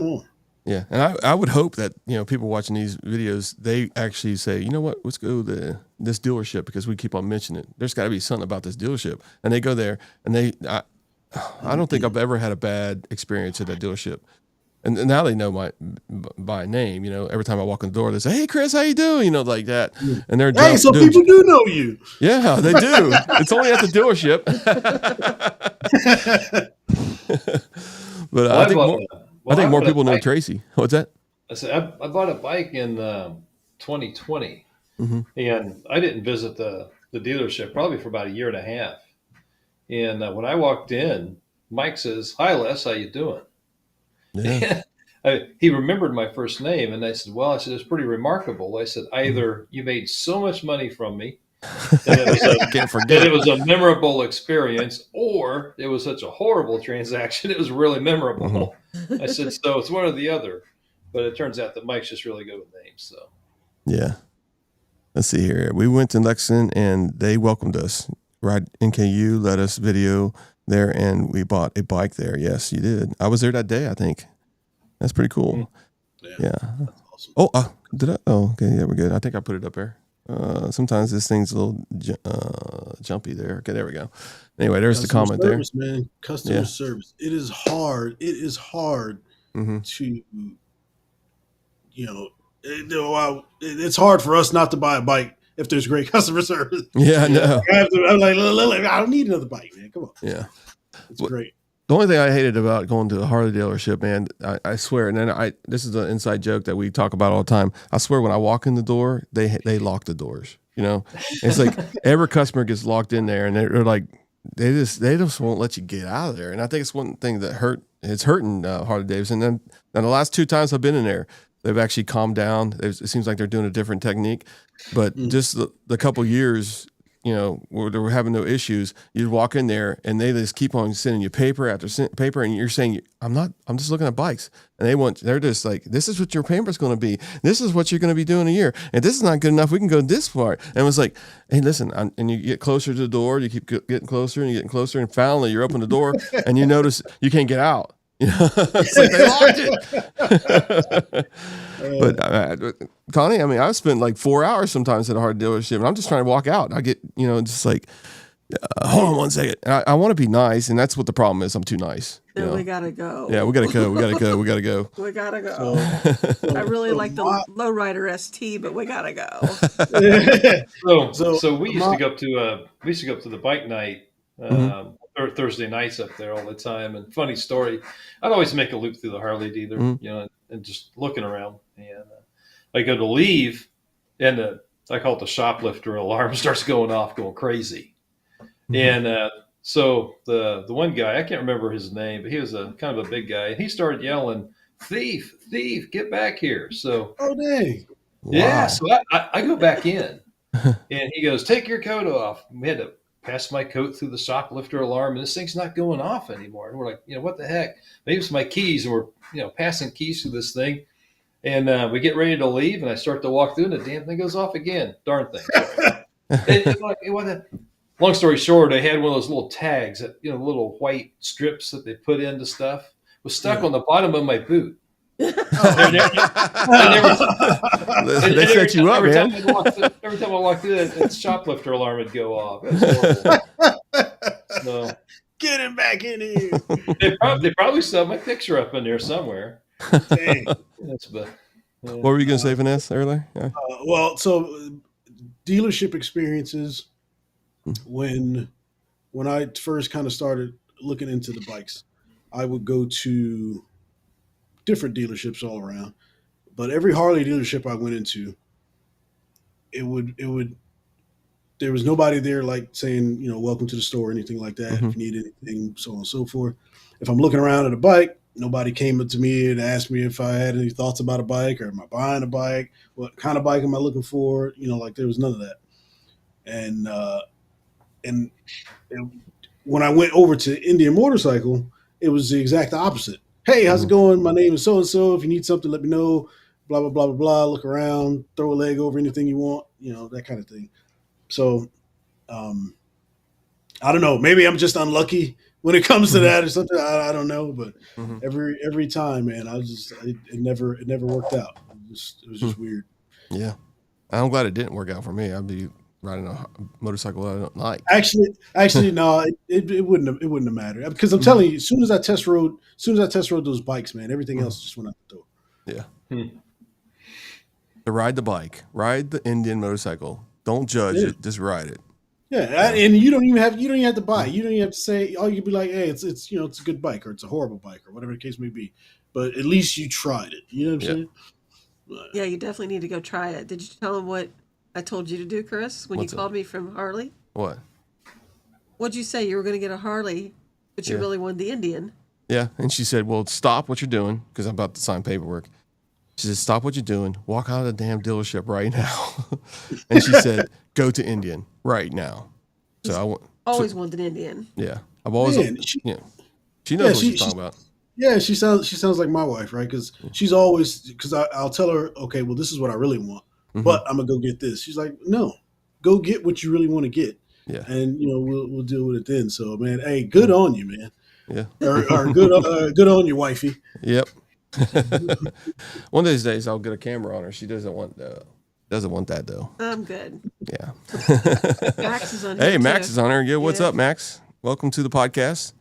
on. Yeah, and I would hope that people watching these videos, they actually say, you know what, let's go to this dealership because we keep on mentioning it. There's got to be something about this dealership, and they go there, and I don't think I've ever had a bad experience at that dealership, and now they know my by name. Every time I walk in the door, they say, "Hey, Chris, how you doing?" Like that, and they're so people do know you. Yeah, they do. It's only at the dealership, but I think more people know Tracy. What's that? I said I bought a bike in 2020, and I didn't visit the dealership probably for about a year and a half. And when I walked in, Mike says, "Hi, Les, how you doing?" Yeah. He remembered my first name, and I said, "Well," I said, "it's pretty remarkable." I said, "Either you made so much money from me that it was a memorable experience, or it was such a horrible transaction it was really memorable." I said, "So it's one or the other." But it turns out that Mike's just really good with names. So yeah, let's see here. We went to Lexington and they welcomed us. Right, NKU let us video there, and we bought a bike there. Yes, you did. I was there that day, I think. That's pretty cool. Yeah. That's awesome. Oh, did I? Oh, okay. Yeah, we're good. I think I put it up there. Sometimes this thing's a little jumpy there. Okay, there we go. Anyway, there's the comment service, there. Man. Customer service. It is hard. It is hard to, it's hard for us not to buy a bike if there's great customer service. Yeah, I know. I'm like, I don't need another bike, man. Come on. Yeah. It's great. The only thing I hated about going to a Harley dealership, man, I swear, and then this is an inside joke that we talk about all the time. I swear when I walk in the door, they lock the doors. It's like every customer gets locked in there, and they're like, they just won't let you get out of there. And I think it's one thing that it's hurting Harley Davidson. And the last 2 times I've been in there, They've actually calmed down. It seems like they're doing a different technique, but just the couple years, where they were having no issues, you'd walk in there and they just keep on sending you paper after paper, and you're saying, I'm just looking at bikes, and they're just like, this is what your paper's going to be. This is what you're going to be doing a year, and this is not good enough. We can go this far. And it was like, hey, listen, and you get closer to the door, you keep getting closer and you're getting closer, and finally you're open the door and you notice you can't get out. It's like they locked it. But Connie, I mean, I've spent like 4 hours sometimes at a hard dealership, and I'm just trying to walk out. And I get, just like, hold on one second. And I want to be nice, and that's what the problem is. I'm too nice. Then we gotta go. Yeah, we gotta go. We gotta go. We gotta go. We gotta go. I really like the lowrider ST, but we gotta go. So we used to go up to the bike night. Thursday nights up there all the time. And funny story, I'd always make a loop through the Harley dealer, and just looking around. And I go to leave, and I call it the shoplifter alarm starts going off, going crazy. And so the one guy, I can't remember his name, but he was a kind of a big guy, and he started yelling, "Thief, thief, get back here!" So, oh dang, yeah. So I go back in, and he goes, "Take your coat off." We had to pass my coat through the shoplifter alarm, and this thing's not going off anymore. And we're like, what the heck? Maybe it's my keys. And we're, passing keys through this thing. And we get ready to leave, and I start to walk through, and the damn thing goes off again. Darn thing. Long story short, I had one of those little tags, that, little white strips that they put into stuff, was stuck on the bottom of my boot. They set you up, man. Every time I walked through that shoplifter alarm would go off. It was horrible. So, get him back in here. They probably still have my picture up in there somewhere. Dang. What were you going to say, Finesse, earlier? Yeah. So dealership experiences, when I first kind of started looking into the bikes, I would go to different dealerships all around, but every Harley dealership I went into, there was nobody there like saying, welcome to the store or anything like that. If you need anything, so on and so forth. If I'm looking around at a bike, nobody came up to me and asked me if I had any thoughts about a bike, or am I buying a bike? What kind of bike am I looking for? Like there was none of that. And when I went over to Indian Motorcycle, it was the exact opposite. Hey, how's it going? My name is so-and-so. If you need something, let me know. Blah, blah, blah, blah, blah. Look around, throw a leg over anything you want, that kind of thing. So, I don't know. Maybe I'm just unlucky when it comes to that or something. I don't know. But every time, man, it never worked out. It was just weird. Yeah. I'm glad it didn't work out for me. I'd be riding a motorcycle I don't like. Actually, no, it wouldn't have mattered, because I'm telling you, as soon as I test rode those bikes, man, everything else just went out the door. Yeah. To ride the bike, ride the Indian motorcycle. Don't judge it, just ride it. Yeah, and you don't even have to buy. You don't even have to say. Oh, you'd be like, hey, it's it's a good bike, or it's a horrible bike, or whatever the case may be. But at least you tried it. You know what I'm saying? Yeah, you definitely need to go try it. Did you tell him what I told you to do, Chris, when you called me from Harley? What? What'd you say? You were going to get a Harley, but you really wanted the Indian. Yeah, and she said, well, stop what you're doing, because I'm about to sign paperwork. She said, stop what you're doing. Walk out of the damn dealership right now. And she said, go to Indian right now. So always wanted an Indian. Yeah. I've always, she knows what she's talking about. Yeah, she sounds like my wife, right? Because she's always, because I'll tell her, okay, well, this is what I really want, but I'm gonna go get this. She's like, no, go get what you really want to get. Yeah, and we'll deal with it then. So, man, hey, good on you, man. Yeah, or good on you, wifey. Yep. One of these days, I'll get a camera on her. She doesn't want that though. I'm good. Yeah. Max is on here. Hey, Max too. is on here. Yeah, what's up, Max? Welcome to the podcast.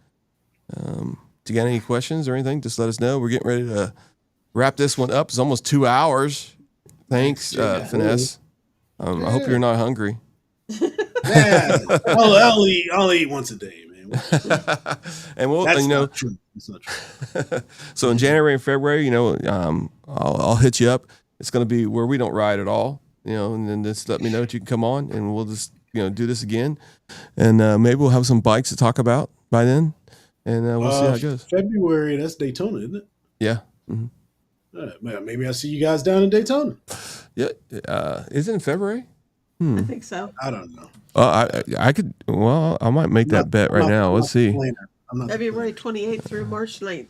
Do you got any questions or anything? Just let us know. We're getting ready to wrap this one up. It's almost 2 hours. Thanks, Finesse. I hope you're not hungry. Yeah, I'll eat once a day, man. And we'll, That's not true. It's not true. So in January and February, I'll hit you up. It's going to be where we don't ride at all, and then just let me know that you can come on, and we'll just do this again, and maybe we'll have some bikes to talk about by then, and we'll see how it goes. February, that's Daytona, isn't it? Yeah. Mm-hmm. Maybe I see you guys down in Daytona. Yeah. Is it in February? I think so. I don't know. I could. Well, I might make that bet right now. Let's see. February 28th through March 9th.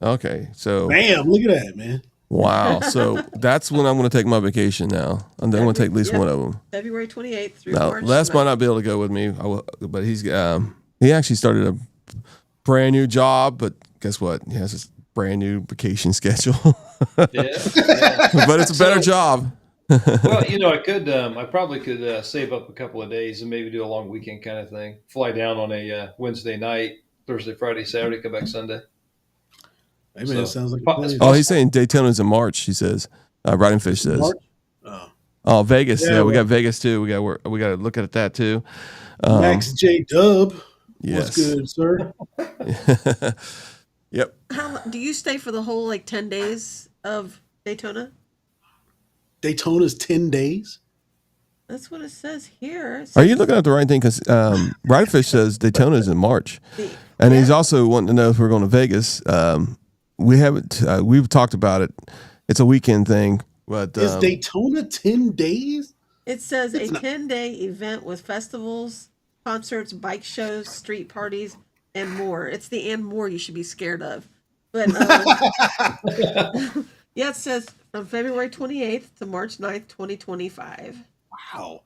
Okay, so bam, look at that, man. Wow, so that's when I'm going to take my vacation now. I'm going to take at least one of them. February 28th through now, March 9th. Les might not be able to go with me, but he actually started a brand new job. But guess what? He has this brand new vacation schedule. yeah. But it's a better job. Well, I probably could save up a couple of days and maybe do a long weekend kind of thing. Fly down on a Wednesday night, Thursday, Friday, Saturday, come back Sunday. Hey, man, it sounds like a plan. Oh, he's saying Daytona's in March. He says, Riding Fish says. March? Oh, Vegas. Yeah, we got Vegas too. We got to look at that too. Max J Dub. Yes. What's good, sir? Yep. Do you stay for the whole 10 days of Daytona? Daytona's 10 days. That's what it says here. Are you looking at the right thing? Because Riding Fish says Daytona's in March, and he's also wanting to know if we're going to Vegas. We haven't. We've talked about it. It's a weekend thing, but is Daytona 10 days? It says a 10-day event with festivals, concerts, bike shows, street parties, and more. It's the and more you should be scared of. But yeah, it says from February 28th to March 9th, 2025. Wow.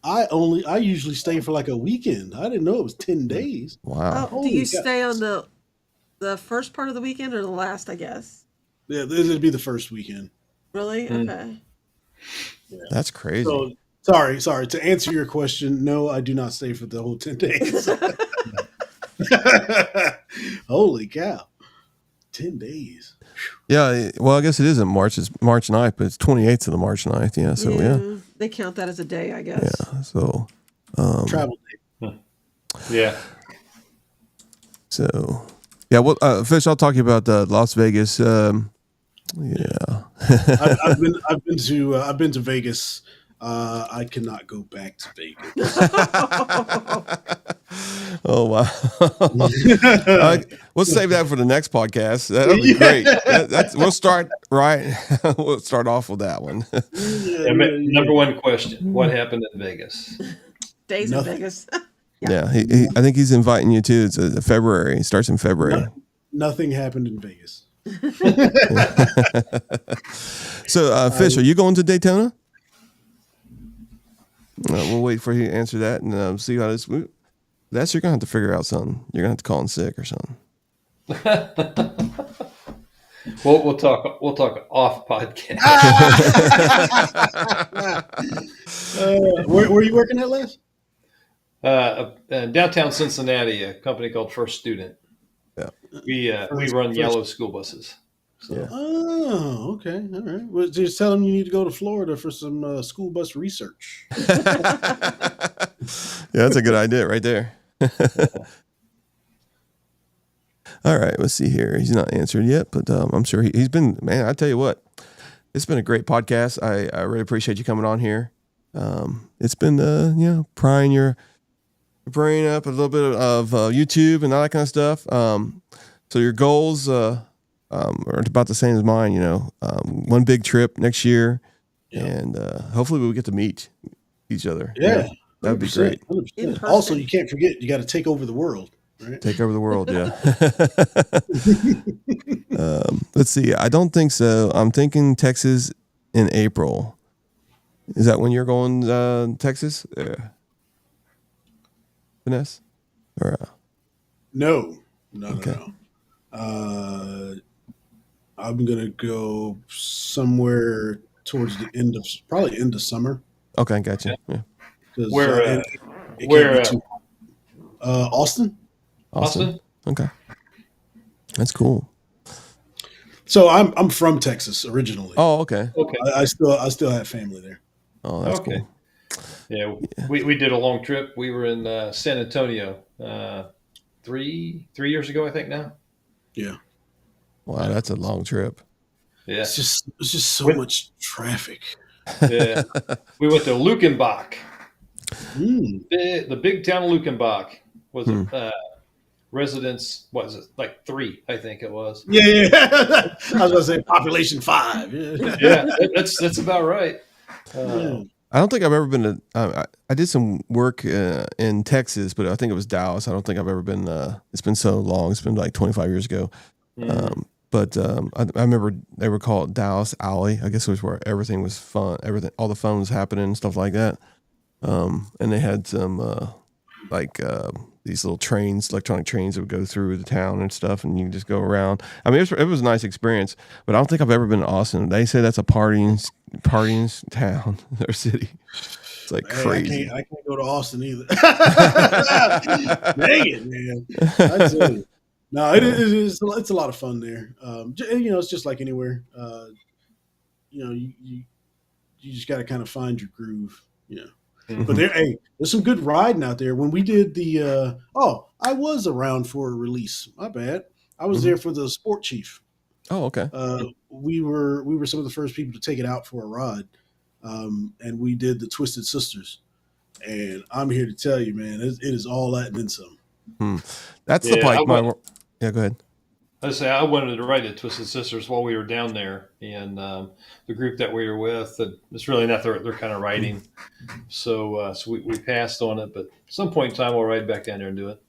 I usually stay for a weekend. I didn't know it was 10 days. Wow. Do you stay on the first part of the weekend or the last, I guess? Yeah, this would be the first weekend. Really? Okay. Yeah. That's crazy. So, sorry. To answer your question, no, I do not stay for the whole 10 days. Holy cow. 10 days. Yeah, well, I guess it isn't March. It's March 9th, but it's 28th to the March 9th. Yeah, so yeah. They count that as a day, I guess. Yeah, so. Travel day. Yeah. So, yeah, well, Fish, I'll talk to you about Las Vegas. Yeah. I've been to Vegas. I cannot go back to Vegas. Oh wow! We'll save that for the next podcast. That'll be great. We'll start right. We'll start off with that one. Number one question: what happened in Vegas? Days in Vegas. Yeah, I think he's inviting you too. It's February. It starts in February. Nothing happened in Vegas. So, Fish, are you going to Daytona? We'll wait for you to answer that and see how this. That's you're gonna have to figure out something. You're gonna have to call in sick or something. We'll talk off podcast. Where are you working at, Les? Downtown Cincinnati, a company called First Student. Yeah, we run yellow school buses. So. Yeah. Oh, okay, all right. Well, just tell them you need to go to Florida for some school bus research. Yeah, that's a good idea right there. All right, let's see here. He's not answered yet, but I'm sure he's been. Man, I tell you what, it's been a great podcast. I really appreciate you coming on here. It's been prying your brain up a little bit of YouTube and all that kind of stuff. So your goals are about the same as mine. One big trip next year, and hopefully we'll get to meet each other. Yeah. That'd be great. 100%. Also, you can't forget, you got to take over the world. Right? Take over the world, yeah. Let's see. I don't think so. I'm thinking Texas in April. Is that when you're going Texas? Finesse? Or, No. Okay. No. I'm going to go somewhere towards the end of summer. Okay, gotcha. Yeah. Where? Austin. Austin. Okay, that's cool. So I'm from Texas originally. Oh, okay. I still have family there. Oh, that's cool. Yeah, we did a long trip. We were in San Antonio 3 years ago, I think now. Yeah. Wow, that's a long trip. Yeah, it's just so much traffic. Yeah, we went to Luckenbach. The big town of Luckenbach was residents. What is it, like 3? I think it was. Yeah. I was going to say population 5. Yeah, that's about right. Yeah. I don't think I've ever been to. I did some work in Texas, but I think it was Dallas. I don't think I've ever been. It's been so long. It's been like 25 years ago. But I remember they were called Dallas Alley. I guess it was where everything was fun. Everything, all the fun was happening and stuff like that. And they had some these little trains, electronic trains that would go through the town and stuff, and you can just go around. I mean, it was a nice experience, but I don't think I've ever been to Austin. They say that's a partying town or city. It's like crazy. I can't go to Austin either. Dang it, man! I tell you. No, it's a lot of fun there. It's just like anywhere. You just got to kind of find your groove. Yeah. But there's some good riding out there. When we did the I was around for a release. My bad. I was there for the Sport Chief. Oh, okay. We were some of the first people to take it out for a ride, and we did the Twisted Sisters. And I'm here to tell you, man, it is all that and then some. That's the bike. Yeah, go ahead. I wanted to ride the Twisted Sisters while we were down there, and the group that we were with, it's really not their kind of riding, so we passed on it. But at some point in time, we'll ride back down there and do it.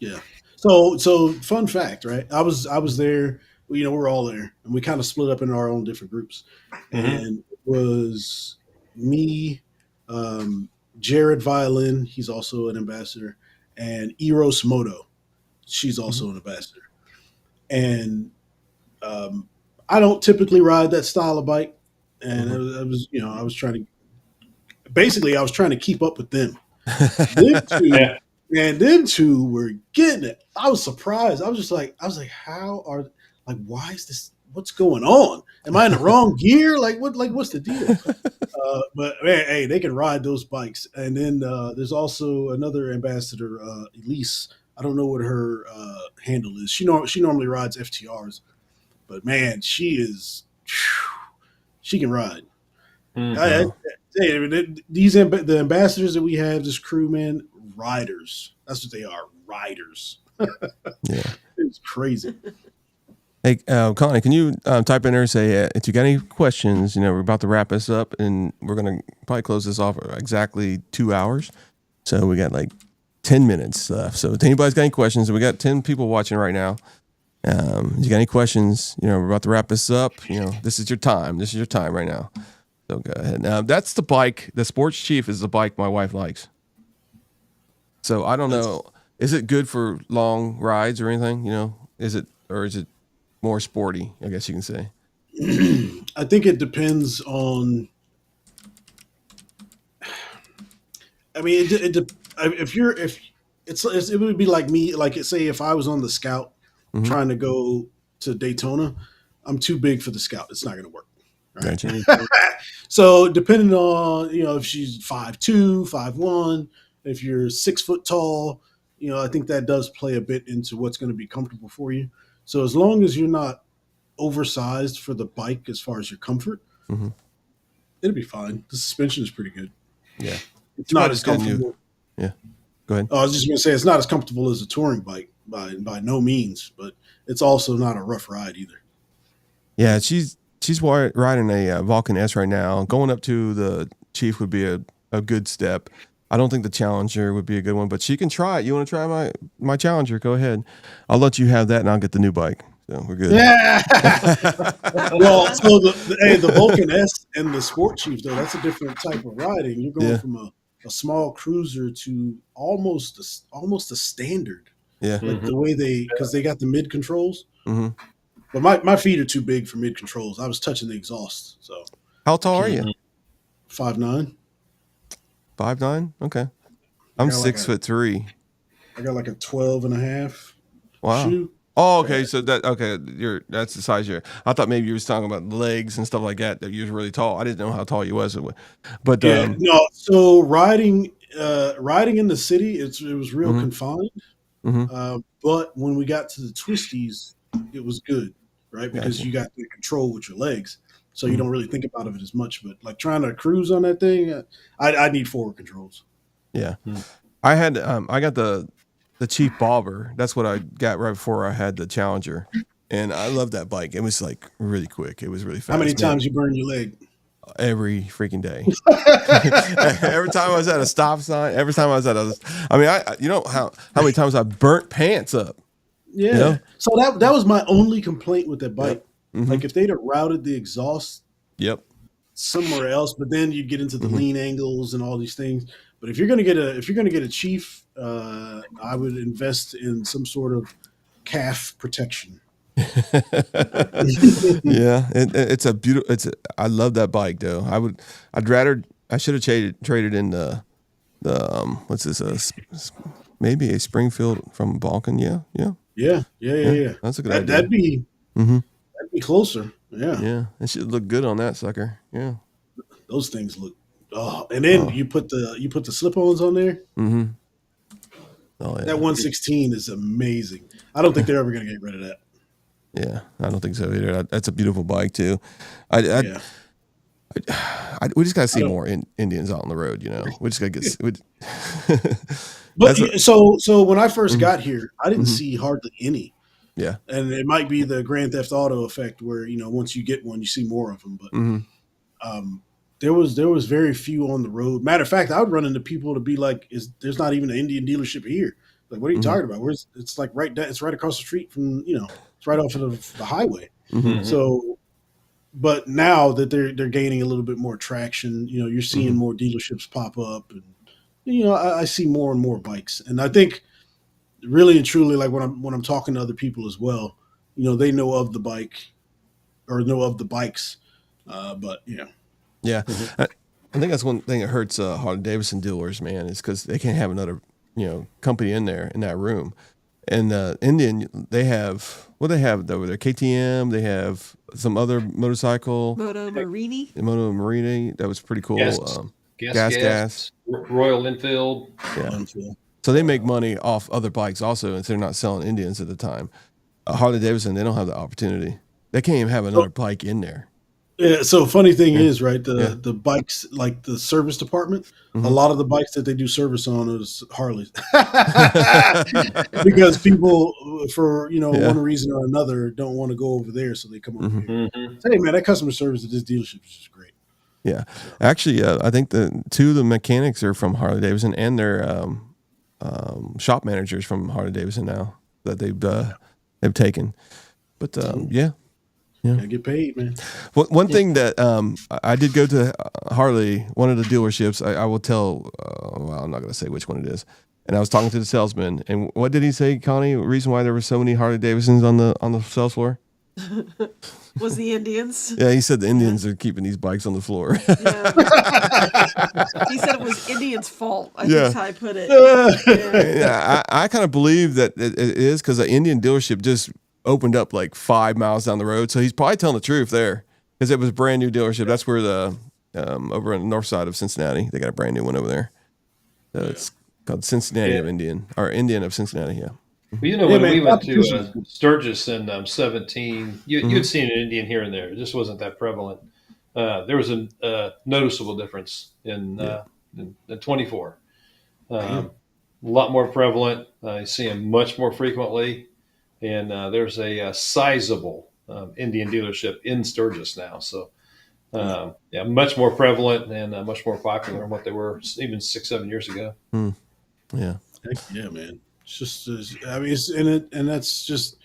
Yeah. So fun fact, right? I was there. We're all there, and we kind of split up into our own different groups. And it was me, Jared Violin, he's also an ambassador, and Eros Moto, she's also an ambassador. And I don't typically ride that style of bike, and I was trying to keep up with them. Them two were getting it. I was surprised. I was like, why is this? What's going on? Am I in the wrong gear? What's the deal? But man, hey, they can ride those bikes. And then there's also another ambassador, Elise. I don't know what her handle is. She normally rides FTRs, but man, she can ride. The ambassadors that we have, this crew, man, riders. That's what they are, riders. Yeah, it's crazy. Hey, Connie, can you type in there and say if you got any questions? We're about to wrap this up, and we're gonna probably close this off exactly 2 hours. So we got like 10 minutes left. So if anybody's got any questions, we got 10 people watching right now. If you got any questions, we're about to wrap this up. This is your time. This is your time right now. So go ahead. Now that's the bike. The Sports Chief is the bike my wife likes. So I don't know. Is it good for long rides or anything? Is it more sporty? I guess you can say. I think it depends on. I mean, it would be like me, like say if I was on the Scout trying to go to Daytona, I'm too big for the Scout. It's not going to work. Right? Gotcha. So depending on, if she's 5'2", 5'1", if you're 6 foot tall, I think that does play a bit into what's going to be comfortable for you. So as long as you're not oversized for the bike as far as your comfort, it'll be fine. The suspension is pretty good. Yeah. It's not as comfortable. Yeah. Go ahead. I was just going to say it's not as comfortable as a touring bike by no means, but it's also not a rough ride either. Yeah, she's riding a Vulcan S right now. Going up to the Chief would be a good step. I don't think the Challenger would be a good one, but she can try it. You want to try my Challenger? Go ahead. I'll let you have that, and I'll get the new bike. So we're good. Yeah. Well, so the Vulcan S and the Sport Chief, though, that's a different type of riding. You're going from a small cruiser to almost a standard. Yeah. Like the way because they got the mid controls. Mm-hmm. But my feet are too big for mid controls. I was touching the exhaust. So how tall are you? 5'9". 5'9"? Okay. I'm 6'3". I got like a 12.5. Wow. shoe. Oh, okay. So that's the size you're. I thought maybe you were talking about legs and stuff like that. That you're really tall. I didn't know how tall you was. But no. So riding in the city, it was real confined. But when we got to the twisties, it was good, right? Because you got the control with your legs, so you don't really think about it as much. But like trying to cruise on that thing, I need forward controls. Yeah, I got the the Chief Bobber. That's what I got right before I had the Challenger, and I love that bike. It was like really quick. It was really fast. How many man. times you burned your leg? Every freaking day. Every time I was at a stop sign. Every time I was at you know how many times I burnt pants up. Yeah. You know? So that was my only complaint with that bike. Yep. Mm-hmm. Like if they'd have routed the exhaust somewhere else, but then you'd get into the lean angles and all these things. But if you're gonna get a Chief, I would invest in some sort of calf protection. Yeah, it's a beautiful. I love that bike though. I should have traded in the what's this? Maybe a Springfield from Balkan. Yeah. That's a good idea. That'd be closer. Yeah. Yeah, it should look good on that sucker. Yeah. Those things look. Oh, and then you put the slip-ons on there. Mm-hmm. Oh yeah. That 116 is amazing. I don't think they're ever going to get rid of that. Yeah, I don't think so either. That's a beautiful bike too. We just got to see more Indians out on the road. You know, we just got to get. But so when I first got here, I didn't see hardly any. Yeah, and it might be the Grand Theft Auto effect, where once you get one, you see more of them. But there was very few on the road. Matter of fact, I would run into people to be like, there's not even an Indian dealership here. Like, what are you talking about? It's like it's right across the street from it's right off of the highway. Mm-hmm. So, but now that they're gaining a little bit more traction, you're seeing more dealerships pop up, and I see more and more bikes, and I think really and truly, like when I'm talking to other people as well, they know of the bike or know of the bikes, but yeah. I think that's one thing that hurts Harley Davidson dealers, man, is because they can't have another company in there in that room. And Indian, they have over there? KTM. They have some other motorcycle. Moto Marini. That was pretty cool. Gas. Royal Enfield. Yeah. So they make money off other bikes also, and they're not selling Indians at the time. Harley Davidson, they don't have the opportunity. They can't even have another bike in there. Yeah. So funny thing is, right, the bikes, like the service department, a lot of the bikes that they do service on is Harleys. Because people, for one reason or another, don't want to go over there, so they come over here. Say, hey man, that customer service at this dealership is just great. Yeah. Actually, I think two of the mechanics are from Harley Davidson, and their shop managers from Harley Davidson now that they've taken. But yeah. Gotta get paid, man. One thing that I did go to Harley, one of the dealerships. I will tell. Well, I'm not going to say which one it is. And I was talking to the salesman, and what did he say, Connie? The reason why there were so many Harley Davidsons on the sales floor was the Indians. Yeah, he said the Indians are keeping these bikes on the floor. Yeah. He said it was Indians' fault. I think that's how I put it. Yeah, I kind of believe that it is because the Indian dealership just opened up like 5 miles down the road. So he's probably telling the truth there because it was a brand new dealership. That's where the over on the north side of Cincinnati, they got a brand new one over there. So it's called Cincinnati of Indian, or Indian of Cincinnati. Yeah. Well, when we went to Sturgis in 17, you'd seen an Indian here and there. It just wasn't that prevalent. There was a noticeable difference in 24. A lot more prevalent. I see them much more frequently. And there's a sizable Indian dealership in Sturgis now. So, much more prevalent and much more popular than what they were even 6-7 years ago. Yeah. Heck yeah, man. It's just, I mean, it's in it, and that's just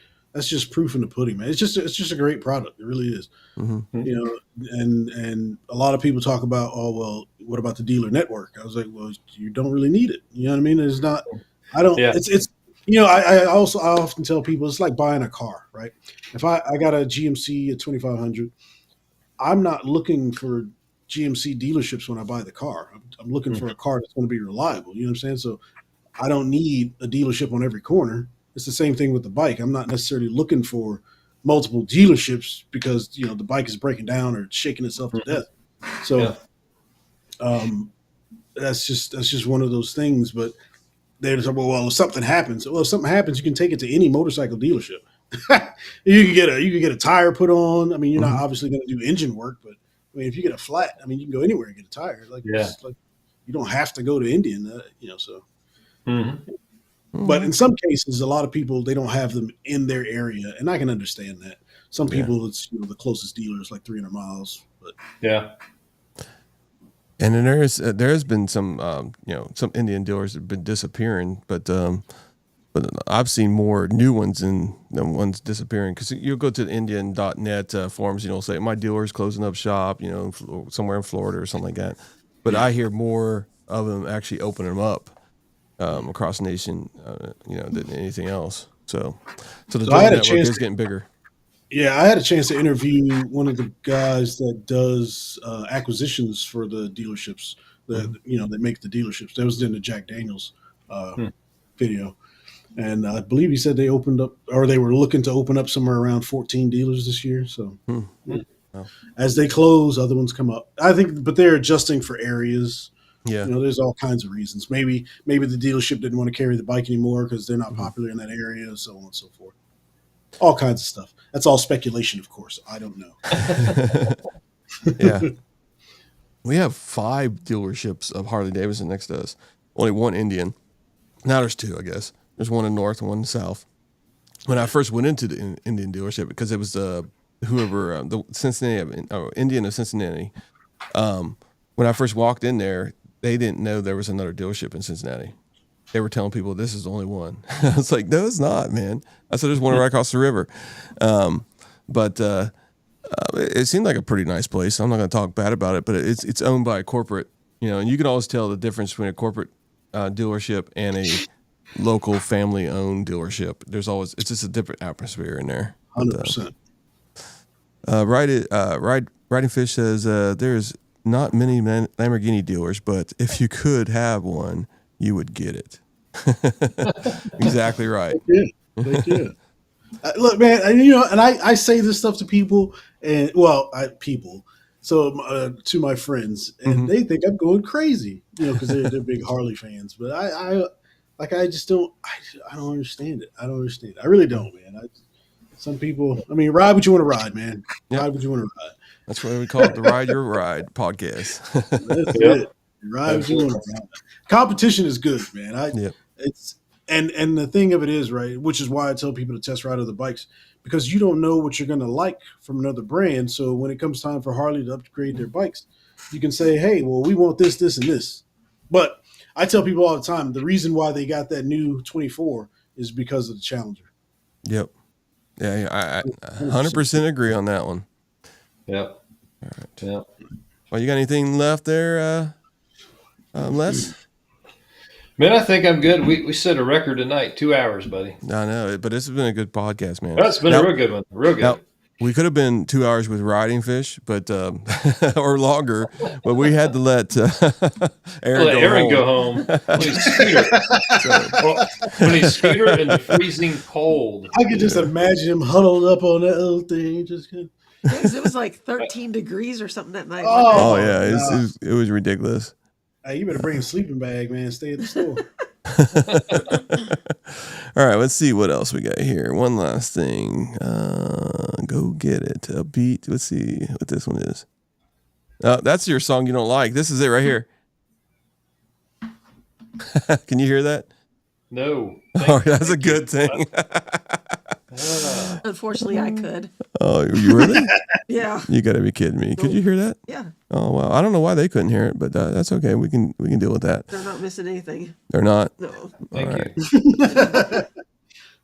proof in the pudding, man. It's just a great product. It really is. And a lot of people talk about, oh, well, what about the dealer network? I was like, well, you don't really need it. You know what I mean? It's not, I don't, it's, I often tell people it's like buying a car, right? If I got a GMC at 2,500, I'm not looking for GMC dealerships when I buy the car. I'm looking for a car that's going to be reliable. You know what I'm saying? So I don't need a dealership on every corner. It's the same thing with the bike. I'm not necessarily looking for multiple dealerships because, the bike is breaking down or shaking itself to death. So that's just one of those things. But they're just like, well, if something happens, you can take it to any motorcycle dealership. you can get a tire put on. I mean, you're not obviously going to do engine work, but I mean, if you get a flat, I mean, you can go anywhere and get a tire. Like you don't have to go to Indian, So. But in some cases, a lot of people, they don't have them in their area, and I can understand that. Some people, it's the closest dealer is like 300 miles. But yeah. And then there's been some some Indian dealers have been disappearing, but I've seen more new ones than ones disappearing, because you'll go to the Indian.net forums, say my dealer's closing up shop, somewhere in Florida or something like that. But I hear more of them actually opening them up across the nation, than anything else. So the dealer network is getting bigger. Yeah, I had a chance to interview one of the guys that does acquisitions for the dealerships that that make the dealerships. That was in the Jack Daniels video, and I believe he said they opened up, or they were looking to open up somewhere around 14 dealers this year. So as they close, other ones come up. I think, but they're adjusting for areas. Yeah, there's all kinds of reasons. Maybe the dealership didn't want to carry the bike anymore because they're not popular in that area, so on and so forth. All kinds of stuff. That's all speculation, of course. I don't know. Yeah. We have 5 dealerships of Harley Davidson next to us. Only one Indian. Now there's 2, I guess. There's one in north and one in south. When I first went into the Indian dealership, because it was the Cincinnati, Indian of Cincinnati. When I first walked in there, they didn't know there was another dealership in Cincinnati. They were telling people this is the only one. I was like, no, it's not, man. I said, there's one right across the river. But it seemed like a pretty nice place. I'm not going to talk bad about it, but it's owned by a corporate, and you can always tell the difference between a corporate dealership and a local family-owned dealership. It's just a different atmosphere in there. 100%. Riding Fish says there's not many Lamborghini dealers, but if you could have one, you would get it. Exactly right. They did. Look, man, and I say this stuff to people, and to my friends, and they think I'm going crazy, because they're big Harley fans. But I just don't. I don't understand it. I don't understand it. I really don't, man. Some people, ride what you want to ride, man. Yep. Ride what you want to ride. That's what we call it, the Ride Your Ride podcast. That's it. Ride what you want to ride. Competition is good, man. It's and the thing of it is, right, which is why I tell people to test ride other bikes, because you don't know what you're going to like from another brand. So when it comes time for Harley to upgrade their bikes, you can say, hey, well, we want this, this, and this. But I tell people all the time, the reason why they got that new 24 is because of the Challenger. Yep. Yeah, I 100% agree on that one. Yep. All right. Yep. Well, you got anything left there, Les? Man, I think I'm good. We set a record tonight, 2 hours, buddy. I know, but this has been a good podcast, man. That's been a real good one. Real good. Now, we could have been 2 hours with Riding Fish, but or longer, but we had to let Aaron go home. When he's scooter in the freezing cold. I could just imagine him huddled up on that little thing. Because it was like 13 degrees or something that night. Oh yeah, it was ridiculous. Hey, you better bring a sleeping bag, man. Stay at the store. All right, let's see what else we got here. One last thing. Go get it. A beat. Let's see what this one is. That's your song you don't like. This is it right here. Can you hear that? No. That's a good thing. Unfortunately, I could. Oh, you really? Yeah. You got to be kidding me. Could you hear that? Yeah. Oh, well, I don't know why they couldn't hear it, but that's okay. We can deal with that. They're not missing anything. They're not? No. Thank you.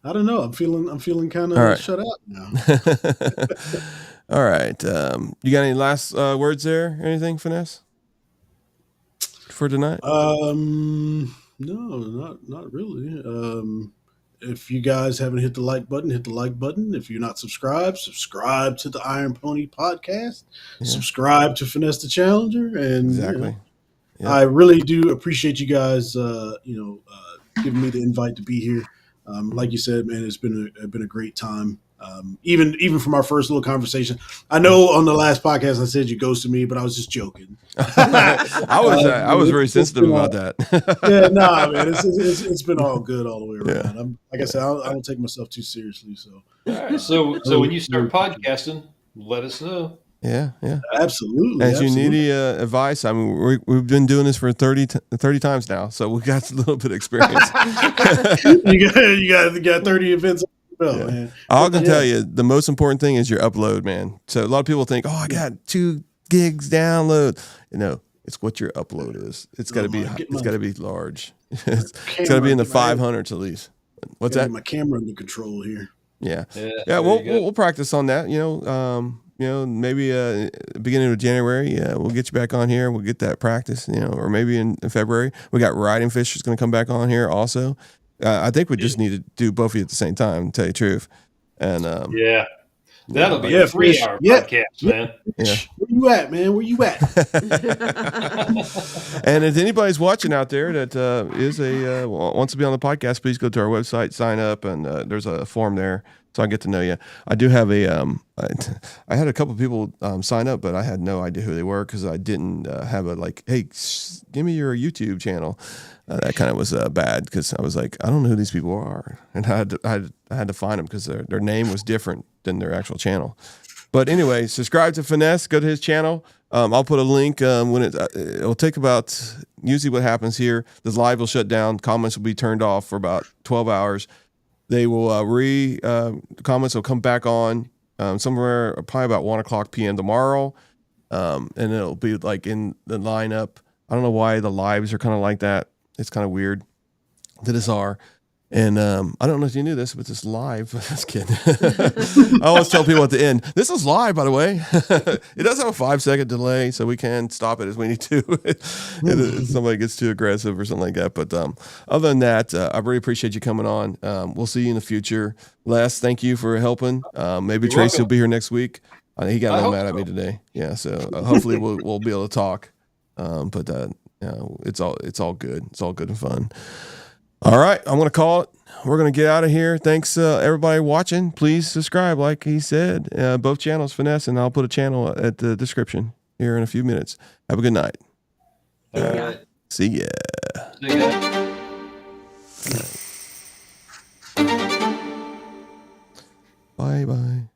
I don't know. I'm feeling kind of shut out now. All right. You got any last words there? Anything, Finesse? For tonight? No, not really. If you guys haven't hit the like button, hit the like button. If you're not subscribed, subscribe to the Iron Pony podcast. Yeah. Subscribe to Finesse the Challenger, and exactly. I really do appreciate you guys. Giving me the invite to be here. Like you said, man, it's been a great time. Even from our first little conversation, I know on the last podcast I said you ghosted me, but I was just joking. I was very sensitive about that. Yeah, nah, man, it's been all good all the way around. Yeah. Like I said, I don't take myself too seriously. So, all right. So when you start podcasting, let us know. Yeah. Absolutely. As you absolutely. need advice, I mean, we've been doing this for 30 times now, so we got a little bit of experience. you got 30 events on the belt, man. I can Yeah. tell you, the most important thing is your upload, man. So a lot of people think, oh, I got 2 gigs download. It's what your upload is. It's got to be. It's got to be large. It's got to be in the 500s at least. What's that? Get my camera under control here. Yeah. there We'll practice on that. Maybe beginning of January, we'll get you back on here. We'll get that practice. Or maybe in February. We got Riding Fish is going to come back on here also. I think we just need to do both of you at the same time. To tell you the truth, and that'll be a 3-hour podcast, man. Yeah. Where you at, man? Where you at? And if anybody's watching out there that wants to be on the podcast, please go to our website, sign up, and there's a form there so I can get to know you. I do have I had a couple of people sign up, but I had no idea who they were because I didn't have hey, give me your YouTube channel. That kind of was bad because I was like, I don't know who these people are, and I had to find them because their name was different than their actual channel. But anyway, subscribe to Finesse. Go to his channel. I'll put a link when it'll take about. Usually, what happens here, the live will shut down. Comments will be turned off for about 12 hours. They will comments will come back on somewhere probably about 1:00 p.m. tomorrow, and it'll be like in the lineup. I don't know why the lives are kind of like that. It's kind of weird that it's are. And I don't know if you knew this, but it's live. Just kidding. I always tell people at the end, this is live, by the way. It does have a 5-second delay, so we can stop it as we need to if somebody gets too aggressive or something like that. But other than that, I really appreciate you coming on. We'll see you in the future. Les, thank you for helping. Maybe Tracy will be here next week. He got a little mad at me today. Yeah, so hopefully we'll be able to talk. It's all good. It's all good and fun. All right, I'm going to call it. We're going to get out of here. Thanks, everybody watching. Please subscribe, like he said. Both channels, Finesse, and I'll put a channel at the description here in a few minutes. Have a good night. All right. See ya. See ya. Bye-bye.